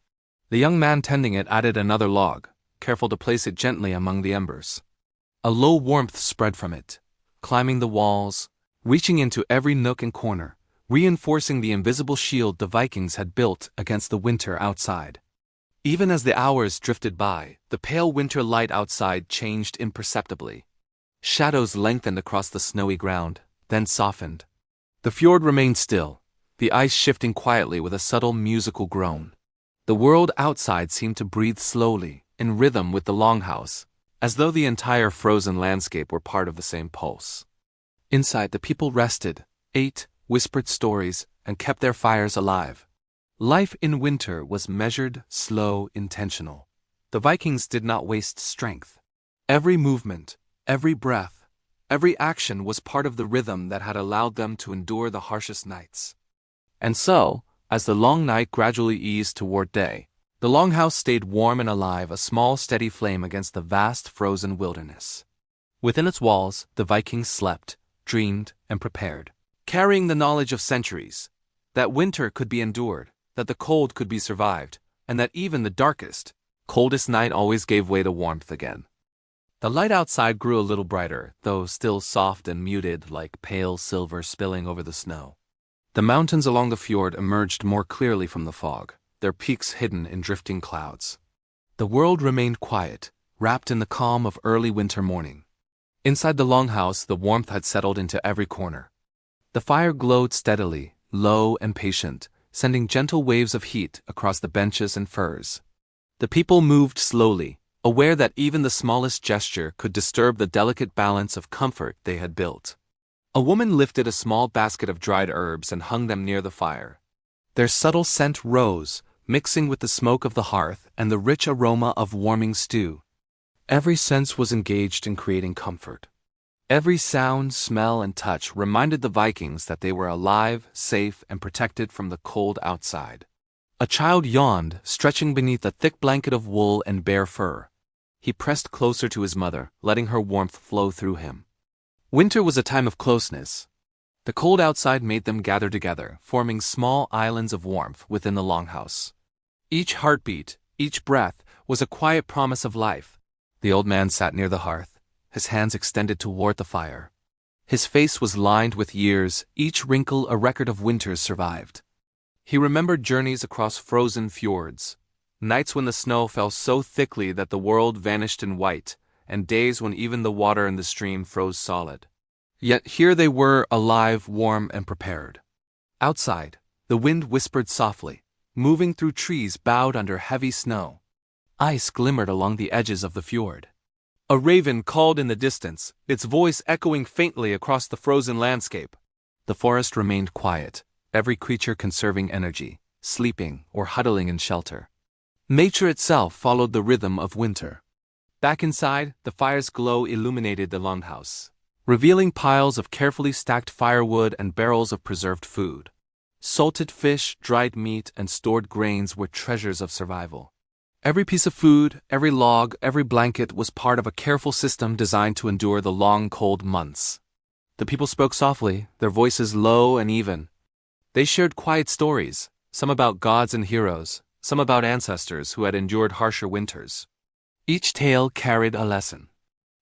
Speaker 1: The young man tending it added another log, careful to place it gently among the embers. A low warmth spread from it, climbing the walls, reaching into every nook and corner, reinforcing the invisible shield the Vikings had built against the winter outside. Even as the hours drifted by, the pale winter light outside changed imperceptibly. Shadows lengthened across the snowy ground, then softened. The fjord remained still, the ice shifting quietly with a subtle musical groan. The world outside seemed to breathe slowly, in rhythm with the longhouse, as though the entire frozen landscape were part of the same pulse. Inside, the people rested, ate, whispered stories, and kept their fires alive. Life in winter was measured, slow, intentional. The Vikings did not waste strength. Every movement, every breath, every action was part of the rhythm that had allowed them to endure the harshest nights. And so, as the long night gradually eased toward day, the longhouse stayed warm and alive, a small steady flame against the vast frozen wilderness. Within its walls, the Vikings slept, dreamed, and prepared, carrying the knowledge of centuries, that winter could be endured, that the cold could be survived, and that even the darkest, coldest night always gave way to warmth again. The light outside grew a little brighter, though still soft and muted like pale silver spilling over the snow. The mountains along the fjord emerged more clearly from the fog, their peaks hidden in drifting clouds. The world remained quiet, wrapped in the calm of early winter morning. Inside the longhouse, the warmth had settled into every corner. The fire glowed steadily, low and patient, sending gentle waves of heat across the benches and furs. The people moved slowly, aware that even the smallest gesture could disturb the delicate balance of comfort they had built. A woman lifted a small basket of dried herbs and hung them near the fire. Their subtle scent rose, mixing with the smoke of the hearth and the rich aroma of warming stew. Every sense was engaged in creating comfort. Every sound, smell, and touch reminded the Vikings that they were alive, safe, and protected from the cold outside. A child yawned, stretching beneath a thick blanket of wool and bare fur. He pressed closer to his mother, letting her warmth flow through him. Winter was a time of closeness. The cold outside made them gather together, forming small islands of warmth within the longhouse. Each heartbeat, each breath, was a quiet promise of life. The old man sat near the hearth, his hands extended toward the fire. His face was lined with years, each wrinkle a record of winters survived. He remembered journeys across frozen fjords, nights when the snow fell so thickly that the world vanished in white, and days when even the water in the stream froze solid. Yet here they were, alive, warm, and prepared. Outside, the wind whispered softly, moving through trees bowed under heavy snow. Ice glimmered along the edges of the fjord. A raven called in the distance, its voice echoing faintly across the frozen landscape. The forest remained quiet, every creature conserving energy, sleeping or huddling in shelter. Nature itself followed the rhythm of winter. Back inside, the fire's glow illuminated the longhouse, revealing piles of carefully stacked firewood and barrels of preserved food. Salted fish, dried meat, and stored grains were treasures of survival. Every piece of food, every log, every blanket was part of a careful system designed to endure the long, cold months. The people spoke softly, their voices low and even. They shared quiet stories, some about gods and heroes, some about ancestors who had endured harsher winters. Each tale carried a lesson.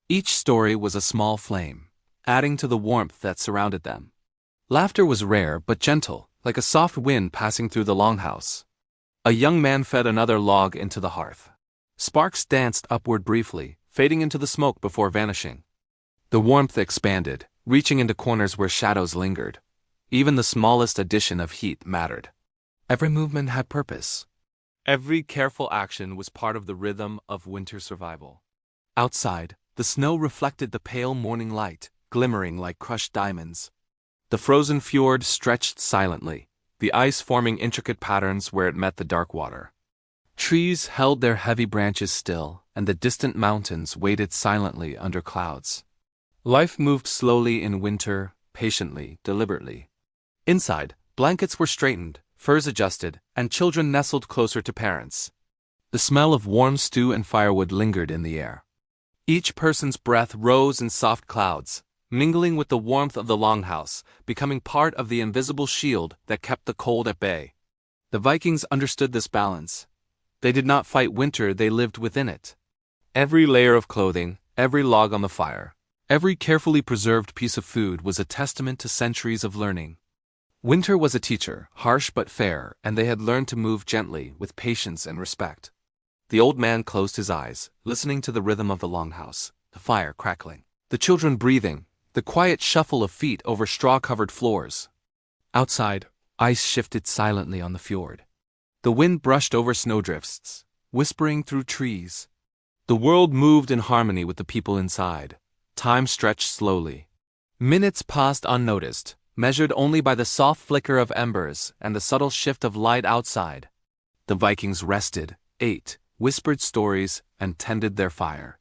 Speaker 1: Each story was a small flame, adding to the warmth that surrounded them. Laughter was rare but gentle, like a soft wind passing through the longhouse. A young man fed another log into the hearth. Sparks danced upward briefly, fading into the smoke before vanishing. The warmth expanded, reaching into corners where shadows lingered. Even the smallest addition of heat mattered. Every movement had purpose. Every careful action was part of the rhythm of winter survival. Outside, the snow reflected the pale morning light, glimmering like crushed diamonds. The frozen fjord stretched silently, the ice forming intricate patterns where it met the dark water. Trees held their heavy branches still, and the distant mountains waited silently under clouds. Life moved slowly in winter, patiently, deliberately. Inside, blankets were straightened, furs adjusted, and children nestled closer to parents. The smell of warm stew and firewood lingered in the air. Each person's breath rose in soft clouds, mingling with the warmth of the longhouse, becoming part of the invisible shield that kept the cold at bay. The Vikings understood this balance. They did not fight winter, they lived within it. Every layer of clothing, every log on the fire, every carefully preserved piece of food was a testament to centuries of learning. Winter was a teacher, harsh but fair, and they had learned to move gently, with patience and respect. The old man closed his eyes, listening to the rhythm of the longhouse, the fire crackling, the children breathing, the quiet shuffle of feet over straw-covered floors. Outside, ice shifted silently on the fjord. The wind brushed over snowdrifts, whispering through trees. The world moved in harmony with the people inside. Time stretched slowly. Minutes passed unnoticed, measured only by the soft flicker of embers and the subtle shift of light outside. The Vikings rested, ate, whispered stories, and tended their fire.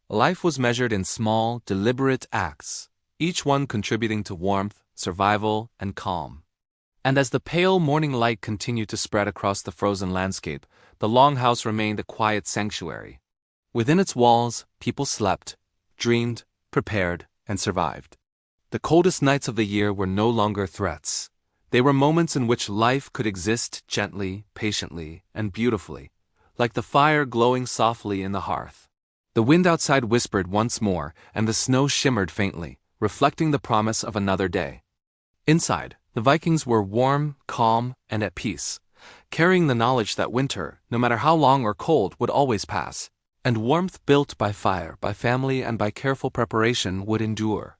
Speaker 1: Life was measured in small, deliberate acts, each one contributing to warmth, survival, and calm. And as the pale morning light continued to spread across the frozen landscape, the longhouse remained a quiet sanctuary. Within its walls, people slept, dreamed, prepared, and survived. The coldest nights of the year were no longer threats. They were moments in which life could exist gently, patiently, and beautifully, like the fire glowing softly in the hearth. The wind outside whispered once more, and the snow shimmered faintly, reflecting the promise of another day. Inside, the Vikings were warm, calm, and at peace, carrying the knowledge that winter, no matter how long or cold, would always pass, and warmth built by fire, by family, and by careful preparation would endure.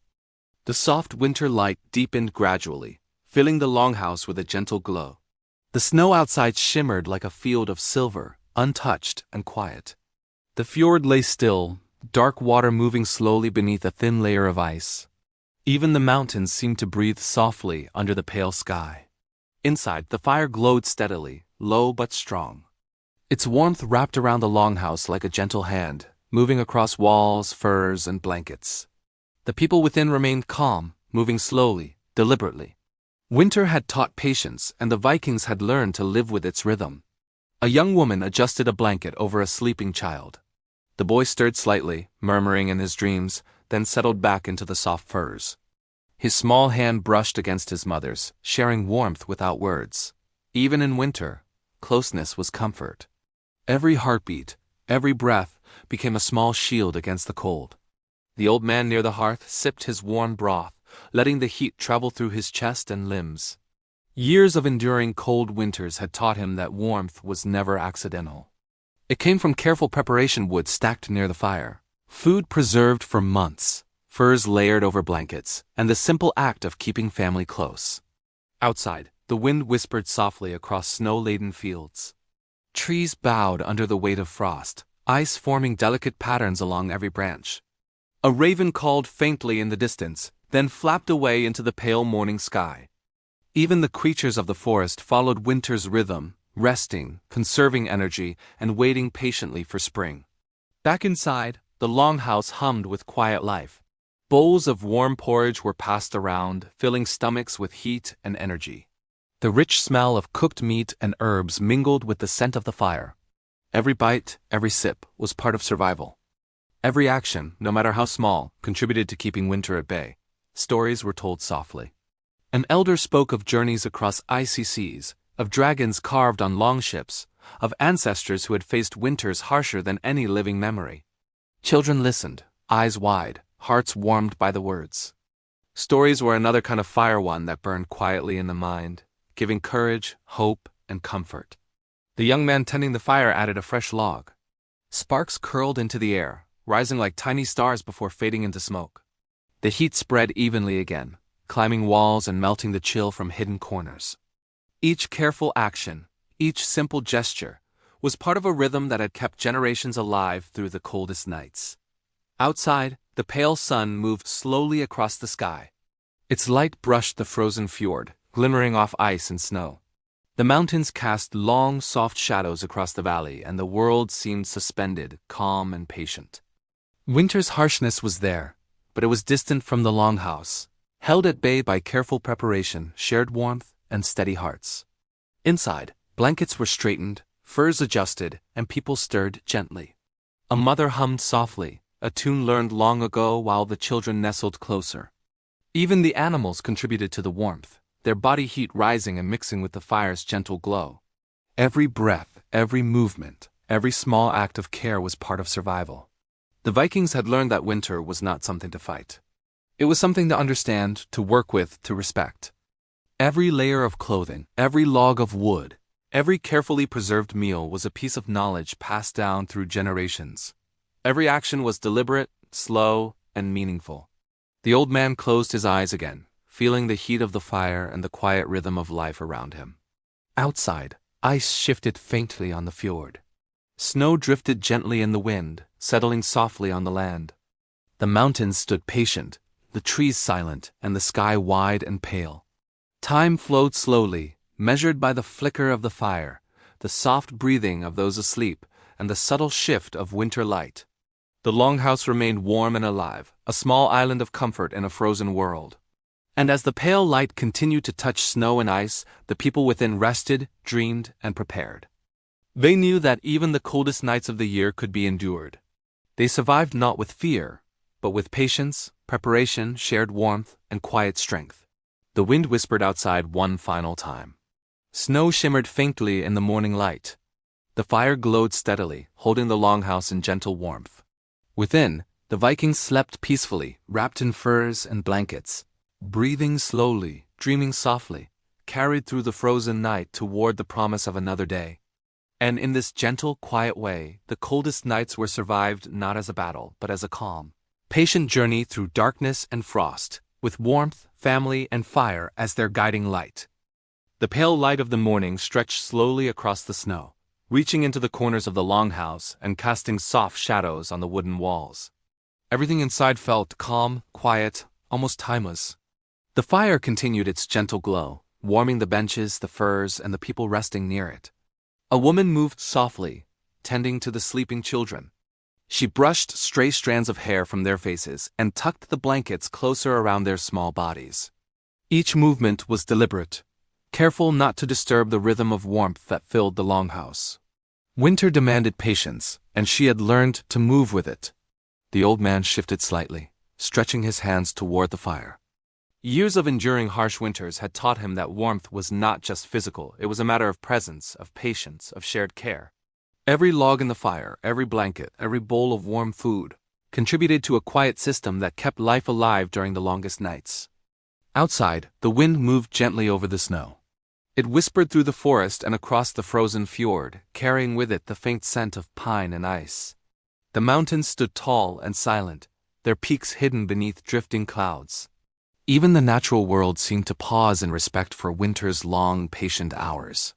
Speaker 1: The soft winter light deepened gradually, filling the longhouse with a gentle glow. The snow outside shimmered like a field of silver, untouched and quiet. The fjord lay still, dark water moving slowly beneath a thin layer of ice. Even the mountains seemed to breathe softly under the pale sky. Inside, the fire glowed steadily, low but strong. Its warmth wrapped around the longhouse like a gentle hand, moving across walls, furs, and blankets. The people within remained calm, moving slowly, deliberately. Winter had taught patience, and the Vikings had learned to live with its rhythm. A young woman adjusted a blanket over a sleeping child. The boy stirred slightly, murmuring in his dreams, then settled back into the soft furs. His small hand brushed against his mother's, sharing warmth without words. Even in winter, closeness was comfort. Every heartbeat, every breath, became a small shield against the cold. The old man near the hearth sipped his warm broth, letting the heat travel through his chest and limbs. Years of enduring cold winters had taught him that warmth was never accidental. It came from careful preparation, wood stacked near the fire, food preserved for months, furs layered over blankets, and the simple act of keeping family close. Outside, the wind whispered softly across snow-laden fields. Trees bowed under the weight of frost, ice forming delicate patterns along every branch. A raven called faintly in the distance, then flapped away into the pale morning sky. Even the creatures of the forest followed winter's rhythm, resting, conserving energy, and waiting patiently for spring. Back inside, the longhouse hummed with quiet life. Bowls of warm porridge were passed around, filling stomachs with heat and energy. The rich smell of cooked meat and herbs mingled with the scent of the fire. Every bite, every sip, was part of survival. Every action, no matter how small, contributed to keeping winter at bay. Stories were told softly. An elder spoke of journeys across icy seas, of dragons carved on longships, of ancestors who had faced winters harsher than any living memory. Children listened, eyes wide, hearts warmed by the words. Stories were another kind of fire, one that burned quietly in the mind, giving courage, hope, and comfort. The young man tending the fire added a fresh log. Sparks curled into the air, rising like tiny stars before fading into smoke. The heat spread evenly again, climbing walls and melting the chill from hidden corners. Each careful action, each simple gesture, was part of a rhythm that had kept generations alive through the coldest nights. Outside, the pale sun moved slowly across the sky. Its light brushed the frozen fjord, glimmering off ice and snow. The mountains cast long, soft shadows across the valley, and the world seemed suspended, calm and patient. Winter's harshness was there, but it was distant from the longhouse, held at bay by careful preparation, shared warmth, and steady hearts. Inside, blankets were straightened, furs adjusted, and people stirred gently. A mother hummed softly, a tune learned long ago, while the children nestled closer. Even the animals contributed to the warmth, their body heat rising and mixing with the fire's gentle glow. Every breath, every movement, every small act of care was part of survival. The Vikings had learned that winter was not something to fight. It was something to understand, to work with, to respect. Every layer of clothing, every log of wood, every carefully preserved meal was a piece of knowledge passed down through generations. Every action was deliberate, slow, and meaningful. The old man closed his eyes again, feeling the heat of the fire and the quiet rhythm of life around him. Outside, ice shifted faintly on the fjord. Snow drifted gently in the wind, settling softly on the land. The mountains stood patient, the trees silent, and the sky wide and pale. Time flowed slowly, measured by the flicker of the fire, the soft breathing of those asleep, and the subtle shift of winter light. The longhouse remained warm and alive, a small island of comfort in a frozen world. And as the pale light continued to touch snow and ice, the people within rested, dreamed, and prepared. They knew that even the coldest nights of the year could be endured. They survived not with fear, but with patience, preparation, shared warmth, and quiet strength. The wind whispered outside one final time. Snow shimmered faintly in the morning light. The fire glowed steadily, holding the longhouse in gentle warmth. Within, the Vikings slept peacefully, wrapped in furs and blankets, breathing slowly, dreaming softly, carried through the frozen night toward the promise of another day. And in this gentle, quiet way, the coldest nights were survived not as a battle, but as a calm, patient journey through darkness and frost, with warmth, family, and fire as their guiding light. The pale light of the morning stretched slowly across the snow, reaching into the corners of the longhouse and casting soft shadows on the wooden walls. Everything inside felt calm, quiet, almost timeless. The fire continued its gentle glow, warming the benches, the furs, and the people resting near it. A woman moved softly, tending to the sleeping children. She brushed stray strands of hair from their faces and tucked the blankets closer around their small bodies. Each movement was deliberate, careful not to disturb the rhythm of warmth that filled the longhouse. Winter demanded patience, and she had learned to move with it. The old man shifted slightly, stretching his hands toward the fire. Years of enduring harsh winters had taught him that warmth was not just physical, it was a matter of presence, of patience, of shared care. Every log in the fire, every blanket, every bowl of warm food, contributed to a quiet system that kept life alive during the longest nights. Outside, the wind moved gently over the snow. It whispered through the forest and across the frozen fjord, carrying with it the faint scent of pine and ice. The mountains stood tall and silent, their peaks hidden beneath drifting clouds. Even the natural world seemed to pause in respect for winter's long, patient hours.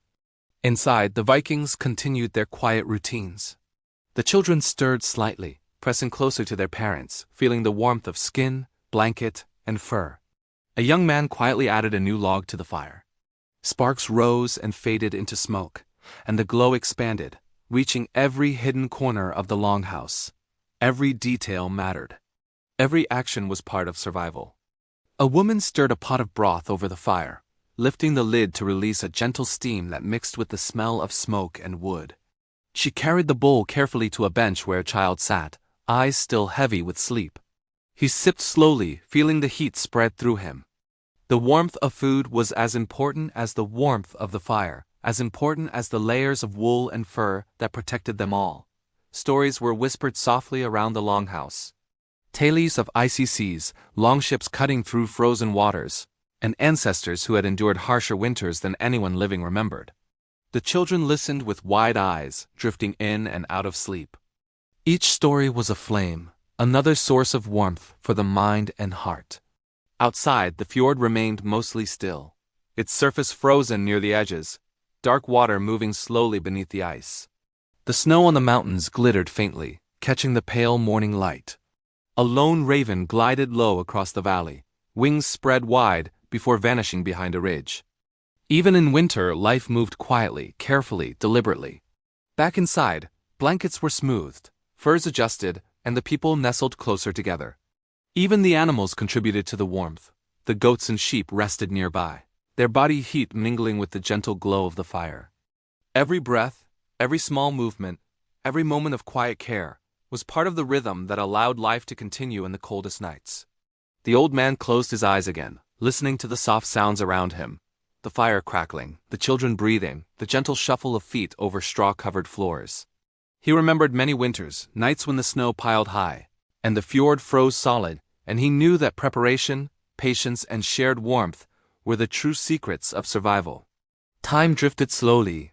Speaker 1: Inside, the Vikings continued their quiet routines. The children stirred slightly, pressing closer to their parents, feeling the warmth of skin, blanket, and fur. A young man quietly added a new log to the fire. Sparks rose and faded into smoke, and the glow expanded, reaching every hidden corner of the longhouse. Every detail mattered. Every action was part of survival. A woman stirred a pot of broth over the fire, lifting the lid to release a gentle steam that mixed with the smell of smoke and wood. She carried the bowl carefully to a bench where a child sat, eyes still heavy with sleep. He sipped slowly, feeling the heat spread through him. The warmth of food was as important as the warmth of the fire, as important as the layers of wool and fur that protected them all. Stories were whispered softly around the longhouse. Tales of icy seas, longships cutting through frozen waters, and ancestors who had endured harsher winters than anyone living remembered. The children listened with wide eyes, drifting in and out of sleep. Each story was a flame, another source of warmth for the mind and heart. Outside, the fjord remained mostly still, its surface frozen near the edges, dark water moving slowly beneath the ice. The snow on the mountains glittered faintly, catching the pale morning light. A lone raven glided low across the valley, wings spread wide before vanishing behind a ridge. Even in winter, life moved quietly, carefully, deliberately. Back inside, blankets were smoothed, furs adjusted, and the people nestled closer together. Even the animals contributed to the warmth. The goats and sheep rested nearby, their body heat mingling with the gentle glow of the fire. Every breath, every small movement, every moment of quiet care was part of the rhythm that allowed life to continue in the coldest nights. The old man closed his eyes again, listening to the soft sounds around him, the fire crackling, the children breathing, the gentle shuffle of feet over straw-covered floors. He remembered many winters, nights when the snow piled high, and the fjord froze solid, and he knew that preparation, patience, and shared warmth were the true secrets of survival. Time drifted slowly.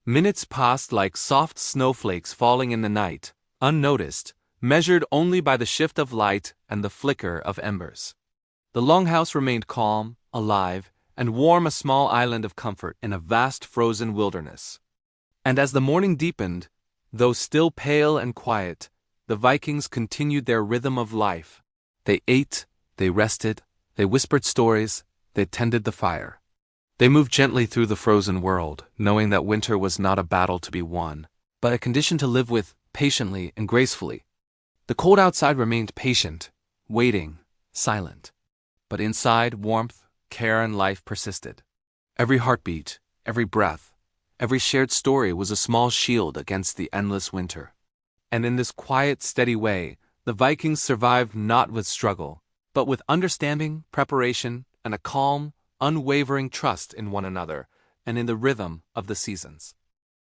Speaker 1: Minutes passed like soft snowflakes falling in the night, unnoticed, measured only by the shift of light and the flicker of embers. The longhouse remained calm, alive, and warm, a small island of comfort in a vast frozen wilderness. And as the morning deepened, though still pale and quiet, the Vikings continued their rhythm of life. They ate, they rested, they whispered stories, they tended the fire. They moved gently through the frozen world, knowing that winter was not a battle to be won, but a condition to live with patiently and gracefully. The cold outside remained patient, waiting, silent. But inside, warmth, care, and life persisted. Every heartbeat, every breath, every shared story was a small shield against the endless winter. And in this quiet, steady way, the Vikings survived not with struggle, but with understanding, preparation, and a calm, unwavering trust in one another and in the rhythm of the seasons.